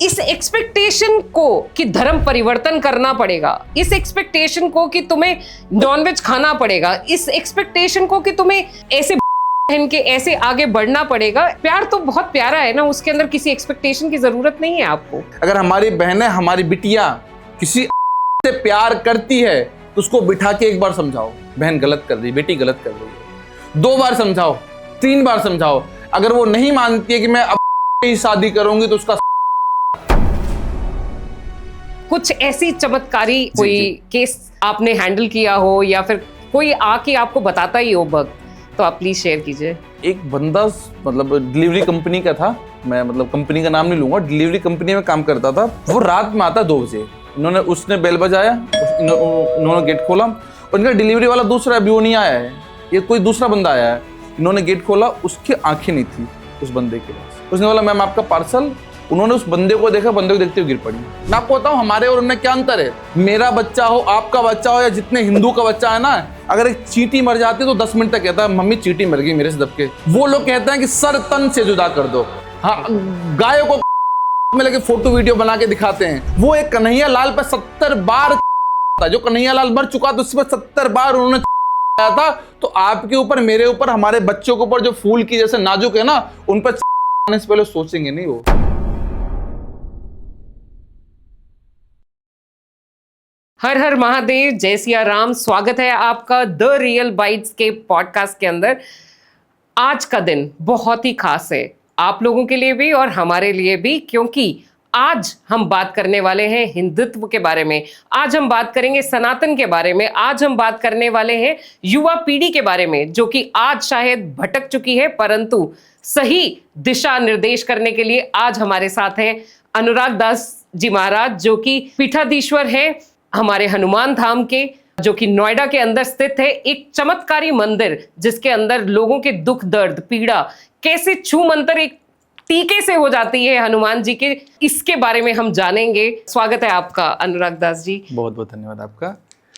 इस एक्सपेक्टेशन को कि धर्म परिवर्तन करना पड़ेगा, इस एक्सपेक्टेशन को कि तुम्हें नॉनवेज खाना पड़ेगा, इस एक्सपेक्टेशन को कि तुम्हें ऐसे बहन के ऐसे आगे बढ़ना पड़ेगा। प्यार तो बहुत प्यारा है ना, उसके अंदर किसी एक्सपेक्टेशन की जरूरत नहीं है आपको। अगर हमारी बहनें, हमारी बिटियां किसी से प्यार करती है तो उसको बिठा के एक बार समझाओ, बहन गलत कर रही, बेटी गलत कर रही है। 2 बार समझाओ, 3 बार समझाओ। अगर वो नहीं मानती है कि मैं अब ही शादी करूंगी तो उसका कुछ ऐसी चमत्कारी कोई केस आपने हैंडल किया हो या फिर कोई आके आपको बताता ही हो भक्त, तो आप प्लीज शेयर कीजिए। एक बंदा मतलब डिलीवरी कंपनी का था, मैं मतलब कंपनी का नाम नहीं लूंगा, डिलीवरी कंपनी में काम करता था। वो रात में आता 2 बजे, उसने बेल बजाया, उन्होंने गेट खोला, उनका डिलीवरी वाला दूसरा अभी वो नहीं आया है, ये कोई दूसरा बंदा आया है। इन्होंने गेट खोला, उसकी आंखें नहीं थी उस बंदे के पास। उसने बोला मैम आपका पार्सल। उन्होंने उस बंदे को देखा, बंदे को देखते हुए गिर पड़ी। मैं आपको बताऊं हमारे और उनमें क्या अंतर है। मेरा बच्चा हो, आपका बच्चा हो, या जितने हिंदू का बच्चा है ना, अगर एक चींटी मर जाती है तो 10 मिनट तक कहता है मम्मी चींटी मर गई मेरे से दब के। वो लोग कहते हैं कि सर तन से जुदा कर दो। हाँ, गायों को में लगे फोटो वीडियो बना के दिखाते हैं। वो एक कन्हैया लाल पे 70 बार था, जो कन्हैया लाल मर चुका था उस पर 70 बार उन्होंने था। तो आपके ऊपर, मेरे ऊपर, हमारे बच्चों के ऊपर जो फूल की जैसे नाजुक है ना, उन पर से पहले सोचेंगे नहीं वो। हर हर महादेव, जय सिया राम। स्वागत है आपका द रियल बाइट्स के पॉडकास्ट के अंदर। आज का दिन बहुत ही खास है आप लोगों के लिए भी और हमारे लिए भी, क्योंकि आज हम बात करने वाले हैं हिंदुत्व के बारे में। आज हम बात करेंगे सनातन के बारे में। आज हम बात करने वाले हैं युवा पीढ़ी के बारे में, जो कि आज शायद भटक चुकी है, परंतु सही दिशा निर्देश करने के लिए आज हमारे साथ हैं अनुराग दास जी महाराज, जो कि पीठाधीश्वर हैं हमारे हनुमान धाम के, जो कि नोएडा के अंदर स्थित है। एक चमत्कारी मंदिर जिसके अंदर लोगों के दुख दर्द पीड़ा कैसे छू मंतर एक टीके से हो जाती है हनुमान जी के, इसके बारे में हम जानेंगे। स्वागत है आपका अनुराग दास जी। बहुत बहुत धन्यवाद आपका।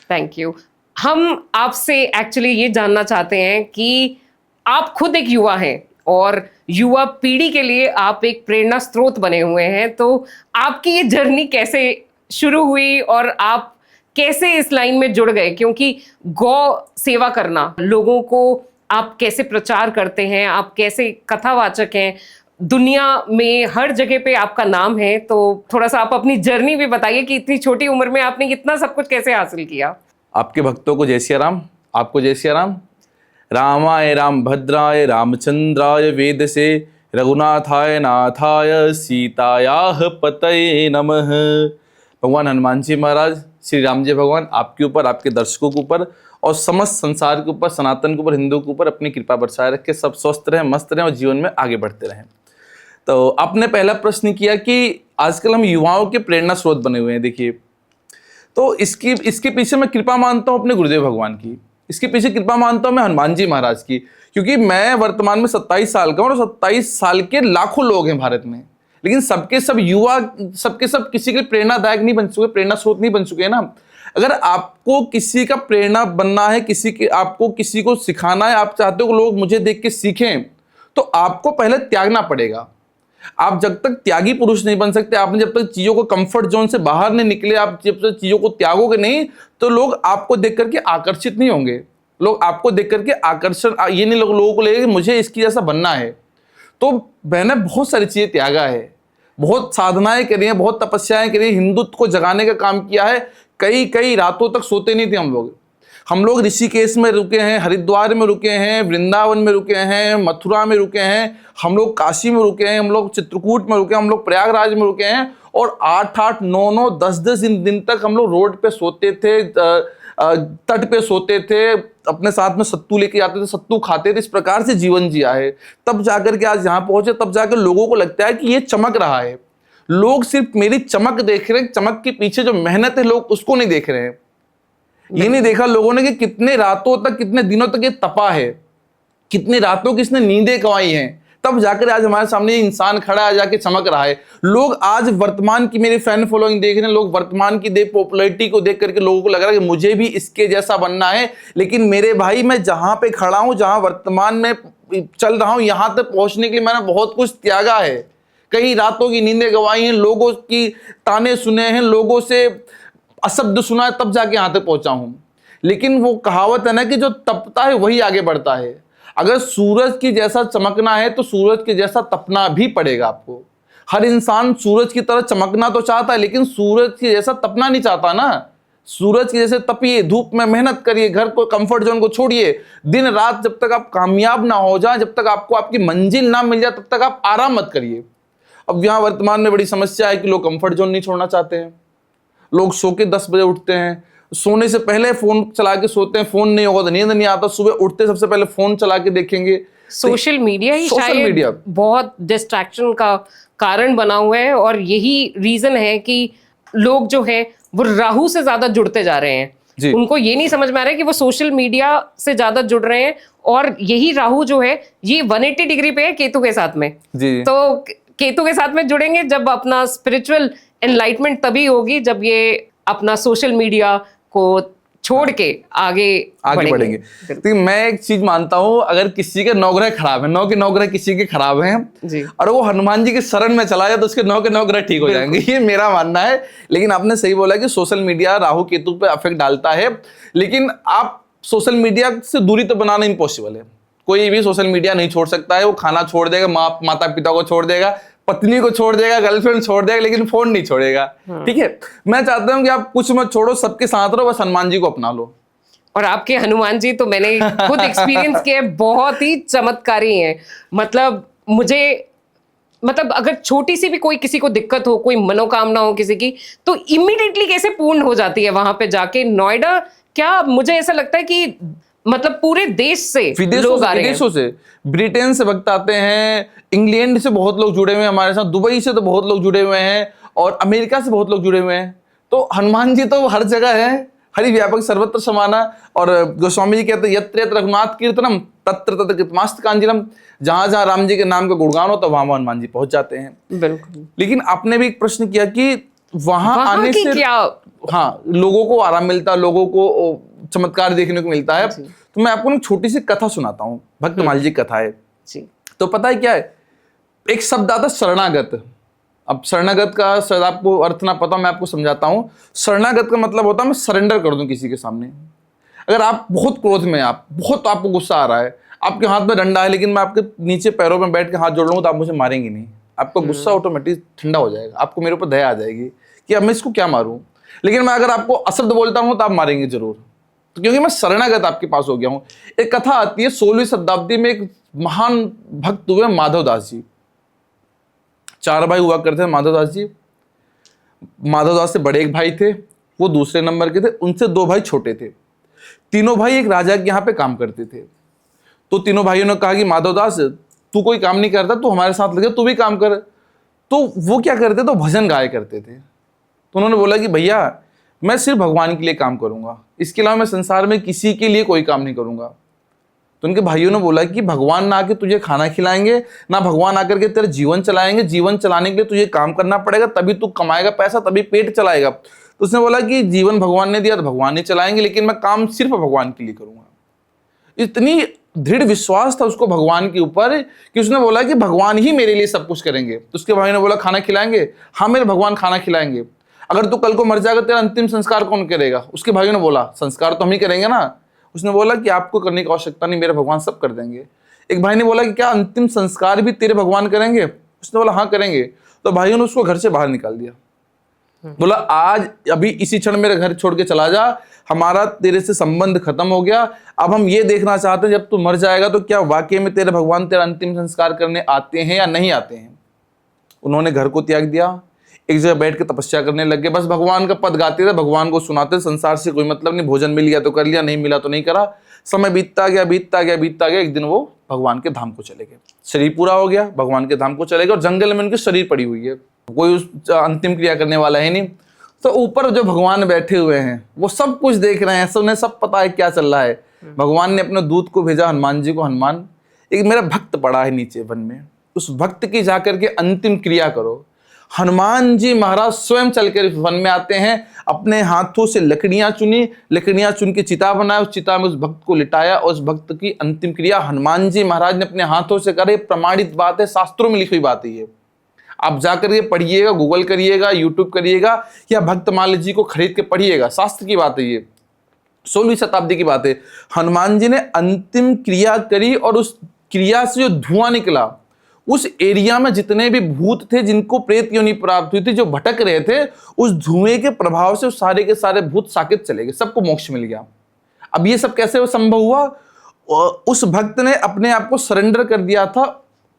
Thank you. हम आपसे एक्चुअली ये जानना चाहते हैं कि आप खुद एक युवा हैं और युवा पीढ़ी के लिए आप एक प्रेरणा स्रोत बने हुए हैं। तो आपकी ये जर्नी कैसे शुरू हुई और आप कैसे इस लाइन में जुड़ गए? क्योंकि गौ सेवा करना, लोगों को आप कैसे प्रचार करते हैं, आप कैसे कथावाचक हैं, दुनिया में हर जगह पे आपका नाम है। तो थोड़ा सा आप अपनी जर्नी भी बताइए कि इतनी छोटी उम्र में आपने इतना सब कुछ कैसे हासिल किया। आपके भक्तों को जय सिया राम, आपको जय सिया राम। रामाय राम भद्राय रामचंद्राय वेद से रघुनाथाय नाथाय सीतायाह पतये नमः। भगवान हनुमान जी महाराज, श्री राम जी भगवान आपके ऊपर, आपके दर्शकों के ऊपर और समस्त संसार के ऊपर, सनातन के ऊपर, हिंदू के ऊपर अपनी कृपा बरसाए रखे। सब स्वस्थ रहें, मस्त रहें और जीवन में आगे बढ़ते रहें। तो आपने पहला प्रश्न किया कि आजकल हम युवाओं के प्रेरणा स्रोत बने हुए हैं। देखिए, तो इसके पीछे मैं कृपा मानता हूँ अपने गुरुदेव भगवान की, इसके पीछे कृपा मानता हूँ मैं हनुमान जी महाराज की, क्योंकि मैं वर्तमान में 27 साल का हूँ और 27 साल के लाखों लोग हैं भारत में, लेकिन सबके सब युवा, सबके सब किसी के प्रेरणादायक नहीं बन चुके, प्रेरणा स्रोत नहीं बन चुके हैं ना। अगर आपको किसी का प्रेरणा बनना है, आपको किसी को सिखाना है, आप चाहते हो कि लोग मुझे देख के सीखें, तो आपको पहले त्यागना पड़ेगा। आप जब तक त्यागी पुरुष नहीं बन सकते, आपने जब तक चीजों को कंफर्ट जोन से बाहर नहीं निकले, आप जब तक चीजों को त्यागोगे नहीं, तो लोग आपको देख करके आकर्षित नहीं होंगे। लोग आपको देख करके आकर्षण, ये नहीं लोगों को लगेगा मुझे इसकी जैसा बनना है। तो मैंने बहुत सारी चीजें त्यागा है, बहुत साधनाएं करी हैं, बहुत तपस्याएं करी हैं, हिंदुत्व को जगाने का काम किया है। कई रातों तक सोते नहीं थे हम लोग ऋषिकेश में रुके हैं, हरिद्वार में रुके हैं, वृंदावन में रुके हैं, मथुरा में रुके हैं, हम लोग काशी में रुके हैं, हम लोग चित्रकूट में रुके हैं, हम लोग प्रयागराज में रुके हैं। और 8-8, 9-9, 10-10 दिन तक हम लोग रोड पे सोते थे, तट पे सोते थे, अपने साथ में सत्तू लेके जाते थे, सत्तू खाते थे। इस प्रकार से जीवन जिया है। तब जाकर के आज यहाँ पहुंचे, तब जाकर लोगों को लगता है कि ये चमक रहा है। लोग सिर्फ मेरी चमक देख रहे हैं, चमक के पीछे जो मेहनत है लोग उसको नहीं देख रहे हैं। ये नहीं देखा लोगों ने कि कितने रातों तक, कितने दिनों तक ये तपा है, कितनी रातों की इसने नींदें कमाई हैं, तब जाकर आज हमारे सामने ये इंसान खड़ा है, जाके चमक रहा है। लोग आज वर्तमान की मेरी फैन फॉलोइंग देख रहे हैं, लोग वर्तमान की पॉपुलैरिटी को देख करके लोगों को लग रहा है कि मुझे भी इसके जैसा बनना है। लेकिन मेरे भाई, मैं जहां पे खड़ा हूं, जहां वर्तमान में चल रहा हूं, यहां तक पहुंचने के लिए मैंने बहुत कुछ त्यागा है। कई रातों की नींदें गंवाई हैं, लोगों की ताने सुने हैं, लोगों से अशब्द सुना है, तब जाके यहाँ तक पहुंचा हूं। लेकिन वो कहावत है ना कि जो तपता है वही आगे बढ़ता है। अगर सूरज की जैसा चमकना है तो सूरज के जैसा तपना भी पड़ेगा आपको। हर इंसान सूरज की तरह चमकना तो चाहता है, लेकिन सूरज के जैसा तपना नहीं चाहता ना। सूरज के जैसे तपिए, धूप में मेहनत करिए, घर को कंफर्ट जोन को छोड़िए, दिन रात जब तक आप कामयाब ना हो जाए, जब तक आपको आपकी मंजिल ना मिल जाए, तब तक आप आराम मत करिए। अब यहाँ वर्तमान में बड़ी समस्या है कि लोग कंफर्ट जोन नहीं छोड़ना चाहते हैं। लोग सो के 10 बजे उठते हैं, सोने से पहले फोन चला के सोते हैं, फोन नहीं होगा तो नींद नहीं आता, सुबह उठते सबसे पहले फोन चला के देखेंगे। सोशल मीडिया ही सोशल शायद मीडिया बहुत डिस्ट्रैक्शन का कारण बना हुआ है, और यही रीजन है कि लोग जो है वो राहु से ज्यादा जुड़ते जा रहे जी। हैं। उनको ये नहीं समझ में आ रहा है कि वो सोशल मीडिया से ज्यादा जुड़ रहे हैं, और यही राहु जो है ये 180 डिग्री पे है केतु के साथ में। जी। तो केतु के साथ में जुड़ेंगे जब अपना स्पिरिचुअल एनलाइटमेंट तभी होगी जब ये अपना सोशल मीडिया को छोड़ के आगे बढ़ेंगे। तो मैं एक चीज मानता हूं, अगर किसी के 9 ग्रह खराब है, 9 के 9 ग्रह किसी के खराब हैं जी, और वो हनुमान जी के शरण में चला जाए तो उसके 9 के 9 ग्रह ठीक हो जाएंगे, ये मेरा मानना है। लेकिन आपने सही बोला कि सोशल मीडिया राहु केतु पे अफेक्ट डालता है, लेकिन आप सोशल मीडिया से दूरी तो बनाना इम्पॉसिबल है। कोई भी सोशल मीडिया नहीं छोड़ सकता है। वो खाना छोड़ देगा, माता पिता को छोड़ देगा, पत्नी को छोड़ देगा, गर्लफ्रेंड छोड़ देगा, लेकिन फोन नहीं छोड़ेगा। ठीक है, मैं चाहता हूं कि आप कुछ मत छोड़ो, सबके साथ रहो, बस हनुमान जी को अपना लो। और आपके हनुमान जी तो मैंने खुद एक्सपीरियंस किया है, बहुत ही चमत्कारी हैं। मतलब अगर छोटी सी भी कोई किसी को दिक्कत हो, कोई मनोकामना हो किसी की, तो इमीडिएटली कैसे पूर्ण हो जाती है वहां पे जाके। नोएडा क्या, मुझे ऐसा लगता है कि मतलब पूरे देश से लोग आ रहे हैं। विदेशों से, ब्रिटेन से भक्त आते हैं, इंग्लैंड से बहुत लोग जुड़े हुए हैं हमारे साथ, दुबई से तो बहुत लोग जुड़े हुए हैं, और अमेरिका से बहुत लोग जुड़े हुए हैं। तो हनुमान जी तो हर जगह है, हरि व्यापक सर्वत्र समाना। और गोस्वामी जी कहते हैं यत्र यत्र रघुनाथ कीर्तनम तत्र तत्र कृतमस्तक कांजलिम। जहां जहां राम जी के नाम का गुणगान हो तो वहां हनुमान जी पहुंच जाते हैं। बिल्कुल। लेकिन आपने भी एक प्रश्न किया कि वहां आने से क्या, हाँ, लोगों को आराम मिलता है, लोगों को चमत्कार देखने को मिलता है। तो मैं आपको एक छोटी सी कथा सुनाता हूँ, भक्तमाल जी कथा है जी। तो पता है क्या है, एक शब्द आता शरणागत। अब शरणागत का शायद आपको अर्थ ना पता, मैं आपको समझाता हूँ। शरणागत का मतलब होता है मैं सरेंडर कर दूं किसी के सामने। अगर आप बहुत क्रोध में, आप बहुत, आपको गुस्सा आ रहा है, आपके हाथ में डंडा है, लेकिन मैं आपके नीचे पैरों में बैठ के हाथ जोड़ लूंगा तो आप मुझे मारेंगे नहीं। आपका गुस्सा ऑटोमेटिक ठंडा हो जाएगा, आपको मेरे ऊपर दया आ जाएगी कि अब मैं इसको क्या मारूं। लेकिन मैं अगर आपको अशब्द बोलता हूं तो आप मारेंगे जरूर, तो क्योंकि मैं शरणागत आपके पास हो गया हूं। एक कथा आती है, 16वीं शताब्दी में एक महान भक्त हुए माधवदास जी। 4 भाई हुआ करते थे माधवदास जी। माधवदास से बड़े एक भाई थे, वो दूसरे नंबर के थे, उनसे 2 भाई छोटे थे। तीनों भाई एक राजा के यहाँ पे काम करते थे। तो तीनों भाइयों ने कहा कि माधवदास तू कोई काम नहीं करता, तू हमारे साथ लगे, तू भी काम कर। तो वो क्या करते, तो भजन गाया करते थे। तो उन्होंने बोला कि भैया मैं सिर्फ भगवान के लिए काम करूंगा, इसके अलावा मैं संसार में किसी के लिए कोई काम नहीं करूंगा। तो उनके भाइयों ने बोला कि भगवान ना आके तुझे खाना खिलाएंगे, ना भगवान आकर के तेरा जीवन चलाएंगे। जीवन चलाने के लिए तुझे काम करना पड़ेगा, तभी तू कमाएगा पैसा, तभी पेट चलाएगा। तो उसने बोला कि जीवन भगवान ने दिया तो भगवान ही चलाएंगे, लेकिन मैं काम सिर्फ भगवान के लिए करूंगा। इतनी दृढ़ विश्वास था उसको भगवान के ऊपर कि उसने बोला कि भगवान ही मेरे लिए सब कुछ करेंगे। तो उसके भाई ने बोला खाना खिलाएंगे? हाँ मेरे भगवान खाना खिलाएंगे। अगर तू कल को मर जाएगा तेरा अंतिम संस्कार कौन करेगा? उसके भाइयों ने बोला संस्कार तो हम ही करेंगे ना। उसने बोला कि आपको करने की आवश्यकता नहीं, मेरे भगवान सब कर देंगे। एक भाई ने बोला कि क्या अंतिम संस्कार भी तेरे भगवान करेंगे? उसने बोला हाँ करेंगे। तो भाइयों ने उसको घर से बाहर निकाल दिया। बोला आज अभी इसी क्षण मेरे घर छोड़ के चला जा, हमारा तेरे से संबंध खत्म हो गया। अब हम ये देखना चाहते हैं जब तू मर जाएगा तो क्या वाकई में तेरे भगवान तेरा अंतिम संस्कार करने आते हैं या नहीं आते हैं। उन्होंने घर को त्याग दिया, एक जगह बैठ के तपस्या करने लग गए। बस भगवान का पद गाते थे, भगवान को सुनाते, संसार से कोई मतलब नहीं। भोजन मिल गया तो कर लिया, नहीं मिला तो नहीं करा। समय बीतता गया बीतता गया बीतता गया। एक दिन वो भगवान के धाम को चले गए। शरीर पूरा हो गया, भगवान के धाम को चले गए और जंगल में उनकी शरीर पड़ी हुई है, कोई उस अंतिम क्रिया करने वाला है नहीं। तो ऊपर जो भगवान बैठे हुए हैं वो सब कुछ देख रहे हैं, उन्हें सब पता है क्या चल रहा है। भगवान ने अपने दूत को भेजा हनुमान जी को, हनुमान एक मेरा भक्त पड़ा है नीचे वन में, उस भक्त की जाकर के अंतिम क्रिया करो। हनुमान जी महाराज स्वयं चलकर वन में आते हैं, अपने हाथों से लकड़ियां चुनी, लकड़ियां चुन के चिता बनाया, उस चिता में उस भक्त को लिटाया और उस भक्त की अंतिम क्रिया हनुमान जी महाराज ने अपने हाथों से करे। प्रमाणित बात है, शास्त्रों में लिखी हुई बात है ये। आप जाकर ये पढ़िएगा, गूगल करिएगा, यूट्यूब करिएगा, या भक्तमाला जी को खरीद के पढ़िएगा। शास्त्र की बात है ये, 16वीं शताब्दी की बात है। हनुमान जी ने अंतिम क्रिया करी और उस क्रिया से जो धुआं निकला, उस एरिया में जितने भी भूत थे जिनको प्रेत योनि प्राप्त हुई थी, जो भटक रहे थे, उस धुएं के प्रभाव से सारे के सारे भूत साकेत चले गए, सबको मोक्ष मिल गया। अब ये सब कैसे संभव हुआ? उस भक्त ने अपने आप को सरेंडर कर दिया था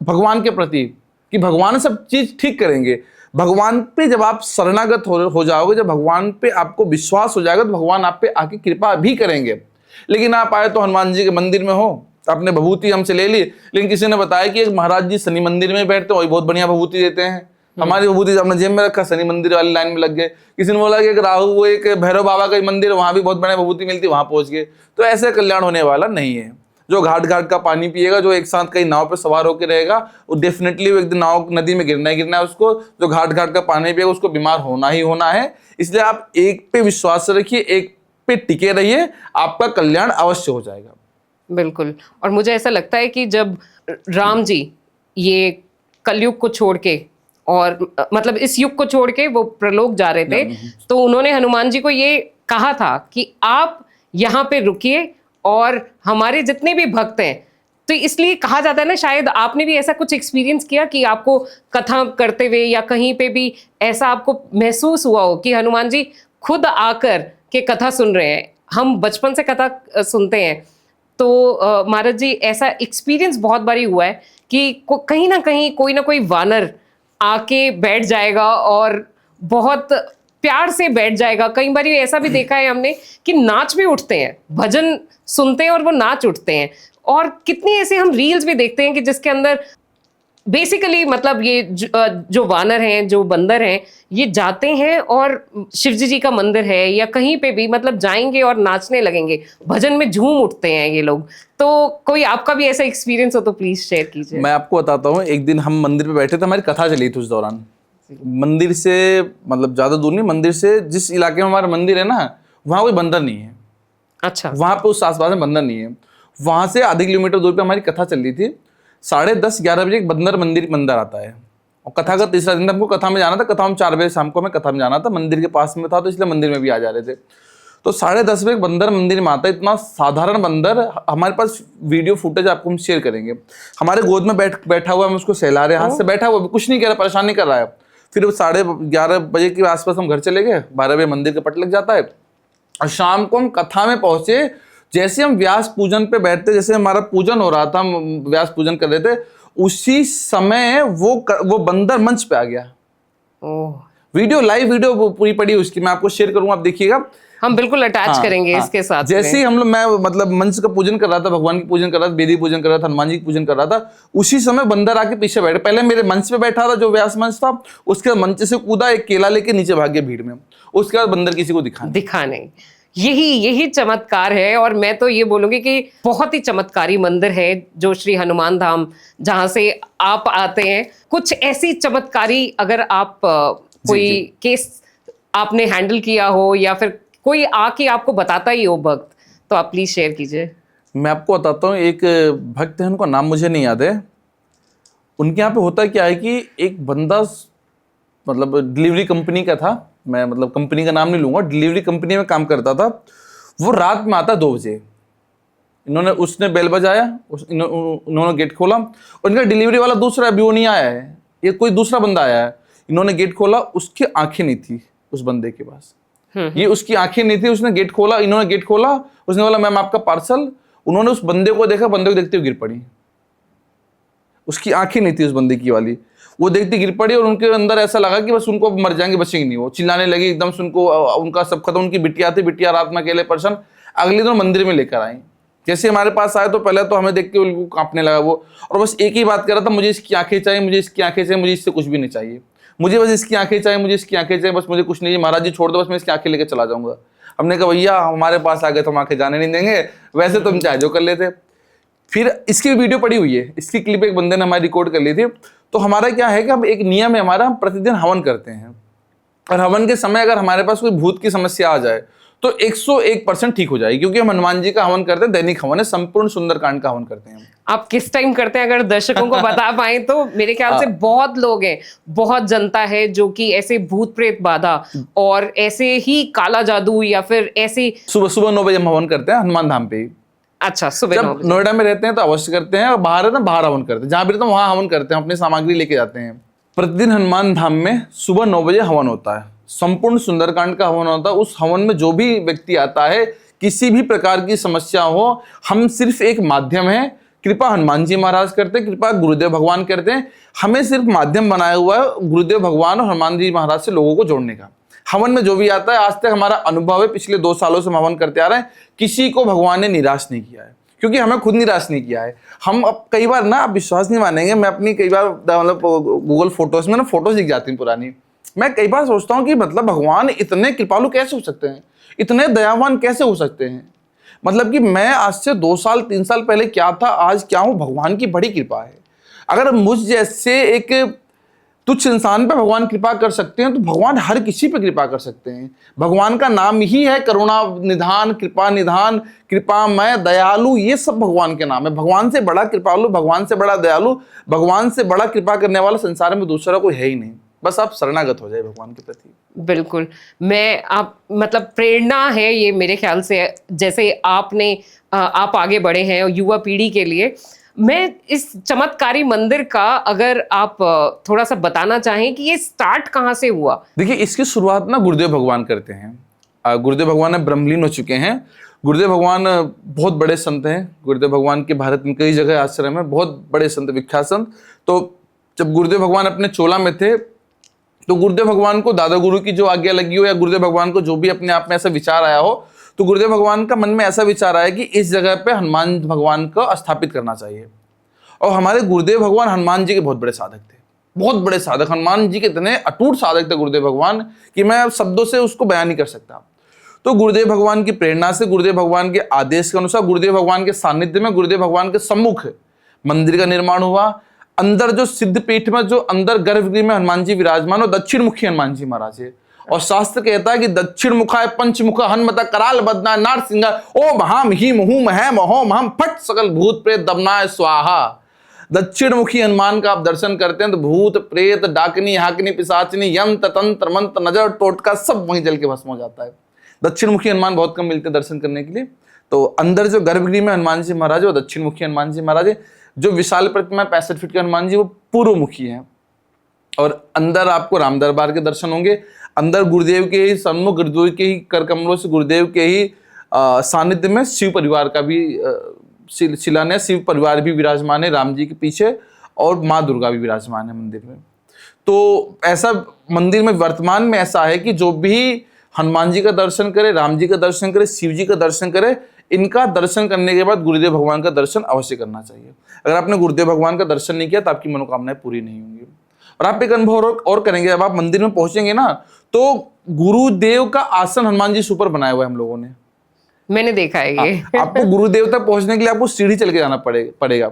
भगवान के प्रति कि भगवान सब चीज ठीक करेंगे। भगवान पे जब आप शरणागत हो जाओगे, जब भगवान पे आपको विश्वास हो जाएगा, तो भगवान आप पे आके कृपा भी करेंगे। लेकिन आप आए तो हनुमान जी के मंदिर में हो, आपने भभूति हमसे ले ली, लेकिन किसी ने बताया कि महाराज जी शनि मंदिर में बैठते हैं, वही बहुत बढ़िया भभूति देते हैं। हमारी भभूति अपने जेब में रखा, शनि मंदिर वाली लाइन में लग गए। किसी ने बोला कि राहु, वो एक भैरव बाबा का मंदिर, वहां भी बहुत बढ़िया भभूति मिलती, वहां पहुंच गए। तो ऐसे कल्याण होने वाला नहीं है। जो घाट घाट का पानी पिएगा, जो एक साथ कई नाव पे सवार होकर रहेगा, वो डेफिनेटली एक दिन नाव नदी में गिरना है उसको। जो घाट घाट का पानी पिएगा उसको बीमार होना ही होना है। इसलिए आप एक पे विश्वास रखिए, एक पे टिके रहिए, आपका कल्याण अवश्य हो जाएगा। बिल्कुल। और मुझे ऐसा लगता है कि जब राम जी ये कलयुग को छोड़ के और मतलब इस युग को छोड़ के वो प्रलोक जा रहे थे, तो उन्होंने हनुमान जी को ये कहा था कि आप यहाँ पे रुकिए और हमारे जितने भी भक्त हैं, तो इसलिए कहा जाता है ना, शायद आपने भी ऐसा कुछ एक्सपीरियंस किया कि आपको कथा करते हुए या कहीं पे भी ऐसा आपको महसूस हुआ हो कि हनुमान जी खुद आकर के कथा सुन रहे हैं। हम बचपन से कथा सुनते हैं, तो महाराज जी ऐसा एक्सपीरियंस बहुत बारी हुआ है कि कहीं ना कहीं कोई ना कोई वानर आके बैठ जाएगा और बहुत प्यार से बैठ जाएगा। कई बार ऐसा भी देखा है हमने कि नाच भी उठते हैं, भजन सुनते हैं और वो नाच उठते हैं। और कितनी ऐसे हम रील्स भी देखते हैं कि जिसके अंदर बेसिकली मतलब ये जो वानर हैं, जो बंदर हैं, ये जाते हैं और शिवजी जी का मंदिर है या कहीं पे भी मतलब जाएंगे और नाचने लगेंगे, भजन में झूम उठते हैं ये लोग। तो कोई आपका भी ऐसा एक्सपीरियंस हो तो प्लीज शेयर कीजिए। मैं आपको बताता हूँ, एक दिन हम मंदिर पे बैठे थे, हमारी कथा चली थी उस दौरान। मंदिर से मतलब ज्यादा दूर नहीं, मंदिर से जिस इलाके में हमारा मंदिर है ना, वहाँ कोई बंदर नहीं है। अच्छा। वहाँ पे उस आसपास में बंदर नहीं है। वहाँ से आधे किलोमीटर दूर पे हमारी कथा चल रही थी। 10:30-11 बजे एक मंदिर आता है, और कथा का तीसरा दिन हमको कथा में जाना था। कथा में 4 बजे शाम को हमें कथा में जाना था, मंदिर के पास में था, तो इसलिए मंदिर में भी आ जा रहे थे। तो 10:30 बजे बंदर मंदिर में आता है, इतना साधारण बंदर। हमारे पास वीडियो फुटेज आपको हम शेयर करेंगे। हमारे गोद में बैठा हुआ, हम उसको सहला रहे, हाथ से बैठा हुआ, कुछ नहीं कर रहा, परेशान नहीं कर रहा है। फिर 11:30 बजे के आसपास हम घर चले गए, 12 बजे मंदिर का पट लग जाता है, और शाम को हम कथा में पहुंचे। जैसे हम व्यास पूजन पे बैठते, जैसे हमारा पूजन हो रहा था, हम व्यास पूजन कर रहे थे, उसी समय वो बंदर मंच पे आ गया। वीडियो, लाइव वीडियो पूरी पड़ी उसकी, मैं आपको शेयर करूंगा, आप देखिएगा। हम बिल्कुल अटैच करेंगे इसके साथ। जैसे ही हम लोग, मैं मतलब मंच का पूजन कर रहा था, भगवान की पूजन कर रहा था, वेदी पूजन कर रहा था, हनुमान जी की पूजन कर रहा था, उसी समय बंदर आके पीछे बैठे। पहले मेरे मंच पे बैठा था, जो व्यास मंच था, उसके बाद मंच से कूदा, एक केला लेके नीचे भाग गया भीड़ में। उसके बाद बंदर किसी को दिखा नहीं। यही चमत्कार है। और मैं तो ये बोलूंगी कि बहुत ही चमत्कारी मंदिर है जो श्री हनुमान धाम, जहां से आप आते हैं। कुछ ऐसी चमत्कारी, अगर आप कोई केस आपने हैंडल किया हो या फिर कोई आके आपको बताता ही हो भक्त, तो आप प्लीज शेयर कीजिए। मैं आपको बताता हूँ, एक भक्त है, उनका नाम मुझे नहीं याद है। उनके यहाँ पे होता क्या है कि एक बंदा मतलब डिलीवरी कंपनी का था, मैं मतलब कंपनी का नाम नहीं लूंगा, डिलीवरी कंपनी में काम करता था। वो रात में आता 2 बजे। उसने बेल बजाया, इन्होंने गेट खोला, और इनका डिलीवरी वाला दूसरा, अभी वो नहीं आया है, ये कोई दूसरा बंदा आया है। इन्होंने गेट खोला, उसकी आंखें नहीं थी उस बंदे के पास, ये उसकी आंखें नहीं थी। उसने गेट खोला, इन्होंने गेट खोला, उसने बोला मैम आपका पार्सल। उन्होंने उस बंदे को देखा, बंदे को देखते हुए गिर पड़ी। उसकी आंखें नहीं थी उस बंदे की वाली, वो देखती गिर पड़ी, और उनके अंदर ऐसा लगा कि बस उनको मर जाएंगे, बचेंगे नहीं। वो चिल्लाने लगी एकदम से, उनको उनका सब खत्म। उनकी बिटिया थी, बिटिया रात में अकेले परेशान। अगले दिन मंदिर में लेकर आई। जैसे हमारे पास आए तो पहले तो हमें देख के उनको कांपने लगा वो, और बस एक ही बात कर रहा था, मुझे इसकी आंखें चाहिए, मुझे इसकी आंखें चाहिए, मुझे इससे कुछ भी नहीं चाहिए, मुझे बस इसकी आंखें चाहिए, मुझे इसकी आंखें चाहिए, बस मुझे कुछ नहीं चाहिए, महाराज जी छोड़ दो, बस मैं इसकी आंखें लेकर चला जाऊंगा। हमने कहा भैया हमारे पास आ गए तो हम आंखें जाने नहीं देंगे, वैसे तुम चाहे जो कर लेते। फिर इसकी वीडियो पड़ी हुई है, इसकी क्लिप एक बंदे ने हमारी रिकॉर्ड कर ली थी। तो हमारा क्या है कि हम एक नियम है हमारा, हम प्रतिदिन हवन करते हैं, और हवन के समय अगर हमारे पास कोई भूत की समस्या आ जाए तो 101% ठीक हो जाएगी, क्योंकि हम हनुमान जी का हवन करते हैं, दैनिक हवन है, संपूर्ण सुंदरकांड का हवन करते हैं हम। आप किस टाइम करते हैं अगर दर्शकों को बता पाए तो? मेरे ख्याल से बहुत लोग हैं, बहुत जनता है जो कि ऐसे भूत प्रेत बाधा और ऐसे ही काला जादू या फिर ऐसे सुबह सुबह 9 बजे हम हवन करते हैं हनुमान धाम पे ही। अच्छा सुबह 9 जब बजे। नोएडा में रहते हैं तो अवश्य करते हैं, और बाहर है ना बाहर हवन करते हैं, जहां भी रहते हैं वहां हवन करते हैं, अपनी सामग्री लेके जाते हैं। प्रतिदिन हनुमान धाम में सुबह 9 बजे हवन होता है, संपूर्ण सुंदरकांड का हवन होता है। उस हवन में जो भी व्यक्ति आता है, किसी भी प्रकार की समस्या हो, हम सिर्फ एक माध्यम है, कृपा हनुमान जी महाराज करते हैं, कृपा गुरुदेव भगवान करते हैं। हमें सिर्फ माध्यम बनाया हुआ है गुरुदेव भगवान और हनुमान जी महाराज से लोगों को जोड़ने का। हवन में जो भी आता है, आज तक हमारा अनुभव है, पिछले 2 सालों से हम हवन करते आ रहे हैं, किसी को भगवान ने निराश नहीं किया है, क्योंकि हमें खुद निराश नहीं किया है। हम अब कई बार ना, आप विश्वास नहीं मानेंगे, मैं अपनी कई बार मतलब गूगल फोटोज में ना फोटोज दिख जाती हैं पुरानी, मैं कई बार सोचता हूँ कि मतलब भगवान इतने कृपालु कैसे हो सकते हैं, इतने दयावान कैसे हो सकते हैं। मतलब कि मैं आज से 2 साल 3 साल पहले क्या था, आज क्या हूँ, भगवान की बड़ी कृपा है। अगर मुझ जैसे एक तुच्छ इंसान पे भगवान कृपा कर सकते हैं, तो भगवान हर किसी पे कृपा कर सकते हैं। भगवान का नाम ही है करुणा निधान, कृपा निधान, कृपामय, दयालु, ये सब भगवान के नाम है। भगवान से बड़ा कृपालु, भगवान से बड़ा दयालु, भगवान से बड़ा कृपा करने वाला संसार में दूसरा कोई है ही नहीं। बस आप शरणागत हो जाए भगवान के प्रति। बिल्कुल। मैं आप मतलब प्रेरणा है ये मेरे ख्याल से, जैसे आपने आप आगे बढ़े हैं युवा पीढ़ी के लिए। मैं इस चमत्कारी मंदिर का अगर आप थोड़ा सा बताना चाहें कि ये स्टार्ट कहाँ से हुआ? देखिए, इसकी शुरुआत ना गुरुदेव भगवान करते हैं। गुरुदेव भगवान अब ब्रह्मलीन हो चुके हैं। गुरुदेव भगवान बहुत बड़े संत हैं। गुरुदेव भगवान के भारत में कई जगह आश्रम है, बहुत बड़े संत, विख्यात संत। तो जब गुरुदेव भगवान अपने चोला में थे, तो गुरुदेव भगवान को दादा गुरु की जो आज्ञा लगी हो, या गुरुदेव भगवान को जो भी अपने आप में ऐसा विचार आया हो, तो गुरुदेव भगवान का मन में ऐसा विचार आया कि इस जगह पे हनुमान भगवान को स्थापित करना चाहिए। और हमारे गुरुदेव भगवान हनुमान जी के बहुत बड़े साधक थे, बहुत बड़े साधक। हनुमान जी के इतने अटूट साधक थे गुरुदेव भगवान कि मैं शब्दों से उसको बयान नहीं कर सकता। तो गुरुदेव भगवान की प्रेरणा से, गुरुदेव भगवान के आदेश के अनुसार, गुरुदेव भगवान के सानिध्य में, गुरुदेव भगवान के सम्मुख मंदिर का निर्माण हुआ। अंदर जो सिद्धपीठ में, जो अंदर गर्भगृह में हनुमान जी विराजमान हो, दक्षिण मुखी हनुमान जी महाराज है। और शास्त्र कहता है कि दक्षिण मुखाय पंचमुखा हनुमत कराल बदना नार सिंह ओ महाम ही मुहुम है महो महम फट सकल भूत प्रेत दमनाय स्वाहा। दक्षिण मुखी हनुमान का आप दर्शन करते हैं तो भूत प्रेत डाकनी हाकनी पिशाचनी यंत्र तंत्र मंत्र नजर टोटका सब वहीं जल के भस्म हो जाता है। दक्षिण मुखी हनुमान बहुत कम मिलते हैं दर्शन करने के लिए। तो अंदर जो गर्भगृह में हनुमान जी महाराज है वो दक्षिण मुखी हनुमान जी महाराज है। जो विशाल प्रतिमा 65 फीट के हनुमान जी वो पूर्व मुखी है। और अंदर आपको राम दरबार के दर्शन होंगे। अंदर गुरुदेव के ही सम्मुख, गुरुदेव के ही कर कमलों से, गुरुदेव के ही सानिध्य में शिव परिवार का भी शिलान्यास, शिव परिवार भी विराजमान है राम जी के पीछे, और माँ दुर्गा भी विराजमान है मंदिर में। तो ऐसा मंदिर में वर्तमान में ऐसा है कि जो भी हनुमान जी का दर्शन करे, राम जी का दर्शन करे, शिव जी का दर्शन करे, इनका दर्शन करने के बाद गुरुदेव भगवान का दर्शन अवश्य करना चाहिए। अगर आपने गुरुदेव भगवान का दर्शन नहीं किया तो आपकी मनोकामनाएं पूरी नहीं होंगी। और आप एक अनुभव और करेंगे, जब आप मंदिर में पहुंचेंगे ना, तो गुरुदेव का आसन हनुमान जी से ऊपर बनाया हुआ है हम लोगों ने, मैंने देखा है ये। आपको गुरुदेव तक पहुंचने के लिए आपको सीढ़ी चल के जाना पड़ेगा।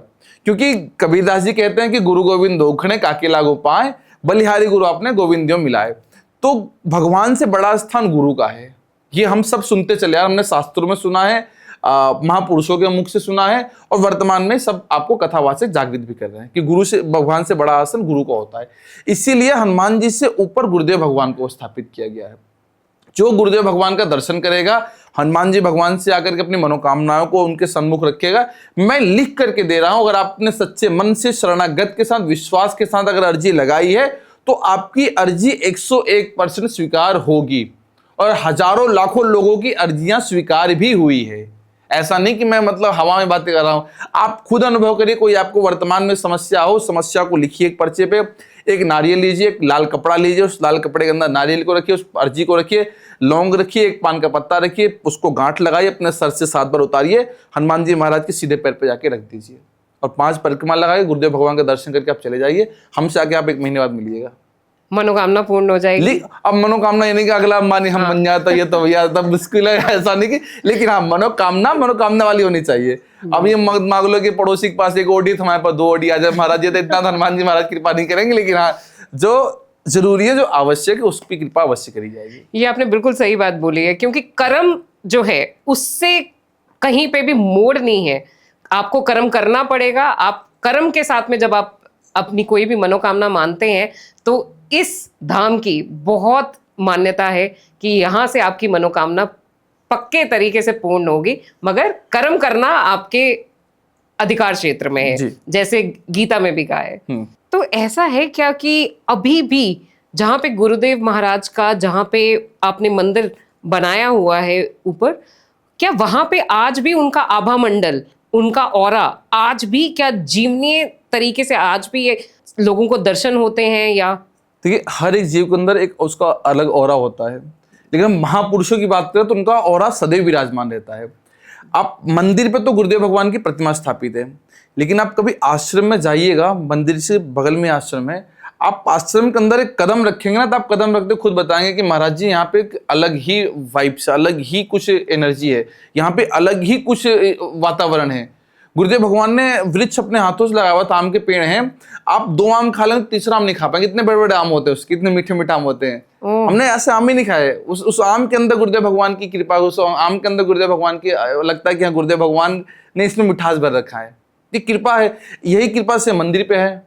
क्योंकि कबीरदास जी कहते हैं कि गुरु गोविंद दोखणे काके लागो पाए, बलिहारी गुरु आपने गोविंदियों मिलाए। तो भगवान से बड़ा स्थान गुरु का है। ये हम सब सुनते चले यार, हमने शास्त्रों में सुना है, महापुरुषों के मुख से सुना है, और वर्तमान में सब आपको कथावाचक जागृत भी कर रहे हैं कि गुरु से, भगवान से बड़ा आसन गुरु का होता है। इसीलिए हनुमान जी से ऊपर गुरुदेव भगवान को स्थापित किया गया है। जो गुरुदेव भगवान का दर्शन करेगा, हनुमान जी भगवान से आकर के अपनी मनोकामनाओं को उनके सम्मुख रखेगा। मैं लिख करके दे रहा हूं, अगर आपने सच्चे मन से, शरणागत के साथ, विश्वास के साथ अगर अर्जी लगाई है, तो आपकी अर्जी 101% स्वीकार होगी। और हजारों लाखों लोगों की अर्जियां स्वीकार भी हुई है। ऐसा नहीं कि मैं मतलब हवा में बातें कर रहा हूं, आप खुद अनुभव करिए। कोई आपको वर्तमान में समस्या हो, समस्या को लिखिए एक पर्चे पे, एक नारियल लीजिए, एक लाल कपड़ा लीजिए, उस लाल कपड़े के अंदर नारियल को रखिए, उस अर्जी को रखिए, लौंग रखिए, एक पान का पत्ता रखिए, उसको गांठ लगाइए, अपने सर से 7 बार उतारिए, हनुमान जी महाराज के सीधे पैर पे जाके रख दीजिए, और 5 परिक्रमा लगाइए, गुरुदेव भगवान का दर्शन करके आप चले जाइए। हमसे आके आप 1 महीने बाद मिलिएगा, मनोकामना पूर्ण हो जाएगी। अब मनोकामना ये नहीं कि अगला अंबानी हम बन जाता, ये तो भैया तब मुश्किल है, ऐसा नहीं कि, लेकिन हाँ मनोकामना वाली होनी चाहिए। अब ये मांग लो कि पड़ोसी के पास 1 ओडी तो हमारे पास 2 ओडी आ जाए महाराज, ये तो इतना हनुमान जी महाराज कृपा नहीं करेंगे, लेकिन हाँ जो जरूरी है, जो आवश्यक है, उसकी कृपा अवश्य करी जाएगी। ये आपने बिल्कुल सही बात बोली है, क्योंकि कर्म जो है उससे कहीं पे भी मोड़ नहीं है। आपको कर्म करना पड़ेगा। आप कर्म के साथ में जब आप अपनी कोई भी मनोकामना मानते हैं तो इस धाम की बहुत मान्यता है कि यहाँ से आपकी मनोकामना पक्के तरीके से पूर्ण होगी, मगर कर्म करना आपके अधिकार क्षेत्र में है, जी। जैसे गीता में भी कहा है। तो ऐसा है क्या कि अभी भी जहाँ पे गुरुदेव महाराज का, जहाँ पे आपने मंदिर बनाया हुआ है ऊपर, क्या वहां पे आज भी उनका आभा मंडल, उनका ऑरा आज भी क्या जीवनीय तरीके से आज भी ये लोगों को दर्शन होते हैं? या देखिए, हर एक जीव के अंदर एक उसका अलग ऑरा होता है, लेकिन हम महापुरुषों की बात करें तो उनका ऑरा सदैव विराजमान रहता है। आप मंदिर पे तो गुरुदेव भगवान की प्रतिमा स्थापित है, लेकिन आप कभी आश्रम में जाइएगा, मंदिर से बगल में आश्रम है, आप आश्रम के अंदर एक कदम रखेंगे ना, तो आप कदम रखते खुद बताएंगे कि महाराज जी यहाँ पे एक अलग ही वाइब्स, अलग ही कुछ एनर्जी है, यहाँ पे अलग ही कुछ वातावरण है। गुरुदेव भगवान ने वृक्ष अपने हाथों से लगाया हुआ था, आम के पेड़ हैं, आप 2 आम खा लेंगे, तीसरा आम नहीं खा पाएंगे, इतने बड़े बड़े आम होते हैं उसके, इतने मीठे मीठे आम होते हैं। हमने ऐसे आम ही नहीं खाए। उस आम के अंदर गुरुदेव भगवान की कृपा, उस आम के अंदर गुरुदेव भगवान की, लगता है कि हाँ गुरुदेव भगवान ने इसमें मिठास भर रखा है, ये कृपा है। यही कृपा से मंदिर पे है।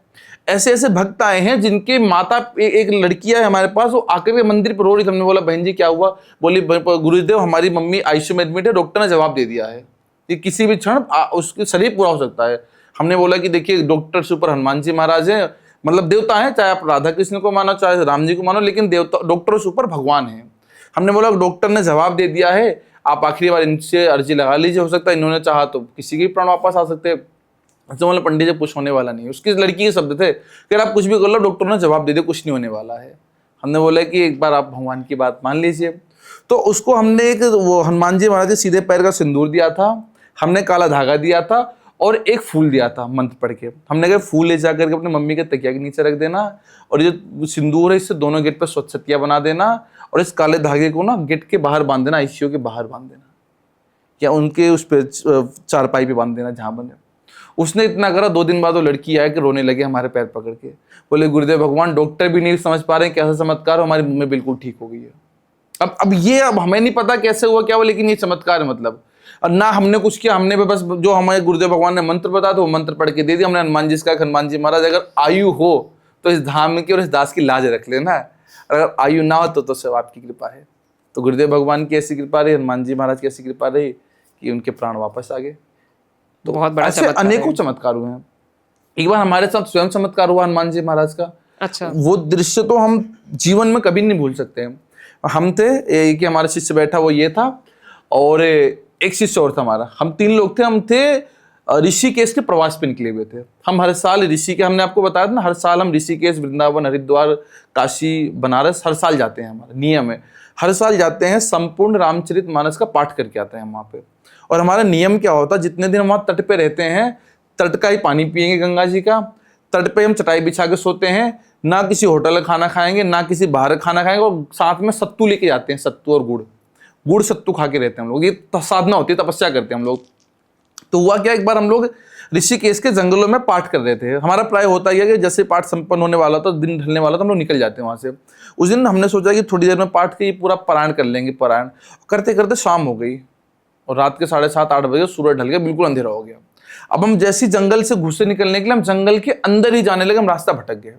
ऐसे ऐसे भक्त आए हैं जिनके माता, एक लड़की है हमारे पास, वो आकर के मंदिर पर रो रही थी। हमने बोला बहन जी क्या हुआ? बोली गुरुदेव हमारी मम्मी आईसीयू में एडमिट है, डॉक्टर ने जवाब दे दिया है कि किसी भी क्षण उसके शरीर पूरा हो सकता है। हमने बोला कि देखिए डॉक्टर से ऊपर हनुमान जी महाराज हैं, मतलब देवता हैं, चाहे आप राधा कृष्ण को मानो चाहे राम जी को मानो, लेकिन देवता डॉक्टरों से ऊपर भगवान है। हमने बोला डॉक्टर ने जवाब दे दिया है, आप आखिरी बार इनसे अर्जी लगा लीजिए, हो सकता है इन्होंने चाहा तो किसी के प्राण वापस आ सकते हैं। तो मतलब पंडित जी कुछ होने वाला नहीं है। उसकी लड़की के शब्द थे कि आप कुछ भी कर लो, डॉक्टर ने जवाब दे दिया कुछ नहीं होने वाला है। हमने बोला कि एक बार आप भगवान की बात मान लीजिए। तो उसको हमने एक वो हनुमान जी महाराज के सीधे पैर का सिंदूर दिया था, हमने काला धागा दिया था और एक फूल दिया था मंत्र पढ़ के। हमने कहा फूल ले जाकर के अपने मम्मी के तकिया के नीचे रख देना, और ये सिंदूर है इससे दोनों गेट पर स्वच्छतियाँ बना देना, और इस काले धागे को ना गेट के बाहर बांध देना, आईसीयू के बाहर बांध देना, या उनके उस पर चारपाई पे बांध देना जहाँ बने। उसने इतना करा, 2 दिन बाद वो लड़की आया कि रोने लगे हमारे पैर पकड़ के, बोले गुरुदेव भगवान डॉक्टर भी नहीं समझ पा रहे हैं कैसा चमत्कार, हमारी मम्मी बिल्कुल ठीक हो गई है। अब हमें नहीं पता कैसे हुआ क्या हुआ, लेकिन ये चमत्कार है। मतलब और ना हमने कुछ किया, हमने बस जो हमारे गुरुदेव भगवान ने मंत्र बताया था वो मंत्र पढ़ के दे दिया। हमने हनुमान जी का, हनुमान जी महाराज अगर आयु हो तो इस धाम की और इस दास की लाज रख लेना, अगर आयु ना हो तो सब आपकी कृपा है। तो गुरुदेव भगवान की ऐसी कृपा रही, हनुमान जी महाराज की ऐसी कृपा रही कि उनके प्राण वापस आ गए। तो बहुत बड़ा ऐसे अनेकों चमत्कार हुए हैं। एक बार हमारे साथ स्वयं चमत्कार हुआ हनुमान जी महाराज का। अच्छा। वो दृश्य तो हम जीवन में कभी नहीं भूल सकते हैं। हम थे कि हमारा शिष्य बैठा, वो ये था और एक शिष्य और था हमारा, हम 3 लोग थे। हम थे ऋषिकेश के प्रवास पे निकले हुए थे। हम हर साल ऋषिकेश, हमने आपको बताया था ना, हर साल हम ऋषिकेश, वृंदावन, हरिद्वार, काशी, बनारस हर साल जाते हैं। हमारा नियम है, हर साल जाते हैं, संपूर्ण रामचरितमानस का पाठ करके आते हैं हम वहाँ पे। और हमारा नियम क्या होता है, जितने दिन हम वहाँ तट पे रहते हैं, तट का ही पानी पियेंगे गंगा जी का, तट पे हम चटाई बिछा के सोते हैं, ना किसी होटल का खाना खाएंगे ना किसी बाहर खाना खाएंगे, और साथ में सत्तू लेके जाते हैं, सत्तू और गुड़ सत्तू खा के रहते हैं हम लोग। ये साधना होती है, तपस्या करते हैं हम लोग। तो हुआ क्या, एक बार हम लोग ऋषिकेश के जंगलों में पाठ कर रहे थे। हमारा प्राय होता है कि जैसे पाठ संपन्न होने वाला था, दिन ढलने वाला था, हम लोग निकल जाते हैं वहाँ से। उस दिन हमने सोचा कि थोड़ी देर में पाठ के पूरा पारायण कर लेंगे। पारायण करते करते शाम हो गई और रात के 7:30-8 बजे सूरज ढल गया, बिल्कुल अंधेरा हो गया। अब हम जैसी जंगल से घुसे निकलने के लिए हम जंगल के अंदर ही जाने लगे, हम रास्ता भटक गए।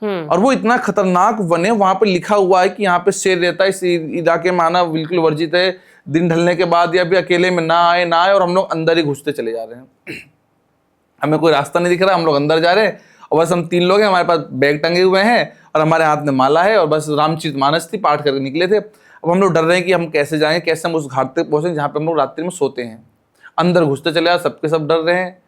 और वो इतना खतरनाक बने, वहां पे लिखा हुआ है कि यहाँ पे शेर रहता है, इस इलाके में आना बिल्कुल वर्जित है, दिन ढलने के बाद या भी अकेले में ना आए। और हम लोग अंदर ही घुसते चले जा रहे हैं। हमें कोई रास्ता नहीं दिख रहा, हम लोग अंदर जा रहे हैं और बस हम 3 लोग हैं, हमारे पास बैग टंगे हुए हैं और हमारे हाथ में माला है और बस रामचरितमानस थी, पाठ करके निकले थे। अब हम लोग डर रहे हैं कि हम कैसे जाएंगे, कैसे हम उस घाट तक पहुंचे जहाँ पे हम लोग रात्रि में सोते हैं। अंदर घुसते चले, सबके सब डर रहे हैं।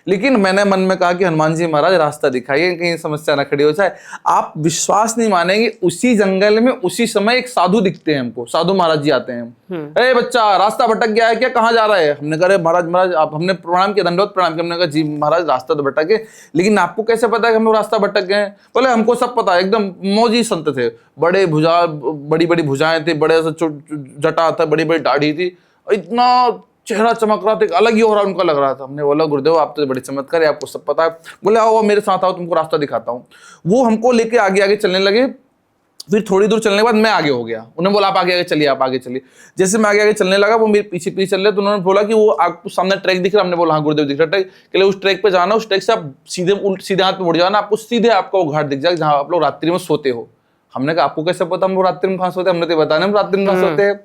लेकिन मैंने मन में कहा कि हनुमान जी महाराज रास्ता दिखाइए, कहीं समस्या ना खड़ी हो जाए। आप विश्वास नहीं मानेंगे, उसी जंगल में उसी समय एक साधु दिखते हैं हमको। साधु महाराज जी आते हैं, अरे बच्चा रास्ता भटक गया है क्या, कहाँ जा रहा है? हमने कहा महाराज आप, हमने प्रणाम किया, दंडवत प्रणाम किया। हमने कहा जी महाराज रास्ता तो भटक गए, लेकिन आपको कैसे पता है कि हम लोग रास्ता भटक गए? बोले हमको सब पता है। एकदम मौजी संत थे, बड़ी बड़ी भुजाएं थी, बड़े जटा था, बड़ी बड़ी दाढ़ी थी, इतना चेहरा चमक रहा था, एक अलग ही हो रहा उनका लग रहा था। हमने बोला गुरुदेव आप तो बड़े चमत्कार है, आपको सब पता है। बोले आओ मेरे साथ आओ, तुमको रास्ता दिखाता हूँ। वो हमको लेके आगे आगे चलने लगे। फिर थोड़ी दूर चलने के बाद मैं आगे हो गया, उन्होंने बोला आप आगे आगे चलिए, आप आगे चलिए। जैसे मैं आगे आगे चलने लगा, वो मेरे पीछे पीछे चल रहे, तो उन्होंने बोला कि वो आपको सामने ट्रैक दिख रहा है? हमने बोला हाँ गुरुदेव दिख रहा है। ट्रैक के लिए उस ट्रैक पे जाना, उस ट्रैक से आप सीधे हाथ में मुड़ जाना, आपको सीधे आपका वो घाट दिख जाएगा जहाँ आप लोग रात्रि में सोते हो। हमने कहा आपको कैसे पता हम लोग रात्रि में कहाँ सोते हैं? हमने तो बताया हम रात्रि में कहाँ सोते हैं।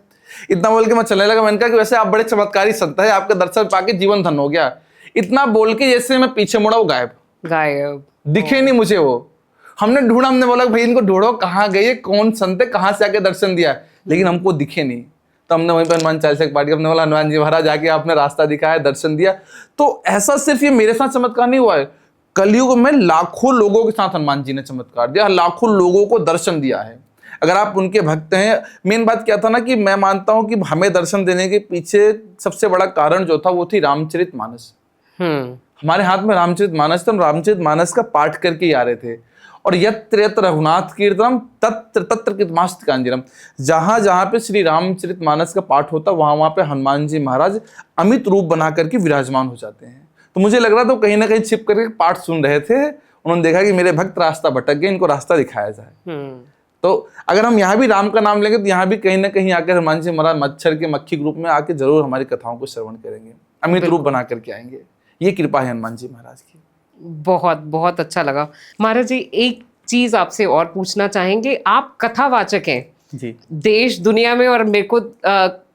इतना बोल के मैं चलने लगा। मैंने कहा कि वैसे आप बड़े चमत्कारी संत है, आपके दर्शन पाके जीवन धन हो गया। इतना बोल के जैसे मैं पीछे मुड़ा, वो गायब, दिखे नहीं मुझे वो। हमने ढूंढा, हमने बोला भाई इनको ढूंढो, कहाँ गए, कौन संत है, कहाँ से आके दर्शन दिया, लेकिन हमको दिखे नहीं। तो हमने वहीं पर हनुमान चालीसा पाठ किया, हमने बोला हनुमान जी महाराज आके आपने रास्ता दिखाया, दर्शन दिया। तो ऐसा सिर्फ ये मेरे साथ चमत्कार नहीं हुआ है, कलयुग में लाखों लोगों के साथ हनुमान जी ने चमत्कार दिया, लाखों लोगों को दर्शन दिया है। अगर आप उनके भक्त हैं, मेन बात क्या था ना कि मैं मानता हूं कि हमें दर्शन देने के पीछे सबसे बड़ा कारण जो था वो थी रामचरितमानस। हमारे हाथ में रामचरितमानस था, हम रामचरितमानस का पाठ करके ही आ रहे थे। और यत्र यत्र रघुनाथ कीर्तनम तत्र तत्र कृतमास्तकांजलिम, जहां जहां पे श्री रामचरितमानस का पाठ होता वहां वहां पे हनुमान जी महाराज अमित रूप बना करके विराजमान हो जाते हैं। तो मुझे लग रहा था कहीं ना कहीं छिप करके पाठ सुन रहे थे, उन्होंने देखा कि मेरे भक्त रास्ता भटक गए, इनको रास्ता दिखाया जाए। तो अगर हम यहाँ भी राम का नाम लेंगे तो यहाँ भी कहीं ना कहीं आकर हनुमान जी महाराज मच्छर के मक्खी ग्रुप में आके जरूर हमारी कथाओं को श्रवण करेंगे, अमित रूप बना करके आएंगे। ये कृपा है हनुमान जी महाराज की। बहुत बहुत अच्छा लगा। महाराज जी एक चीज आपसे और पूछना चाहेंगे, आप कथावाचक हैं जी देश दुनिया में, और मेरे को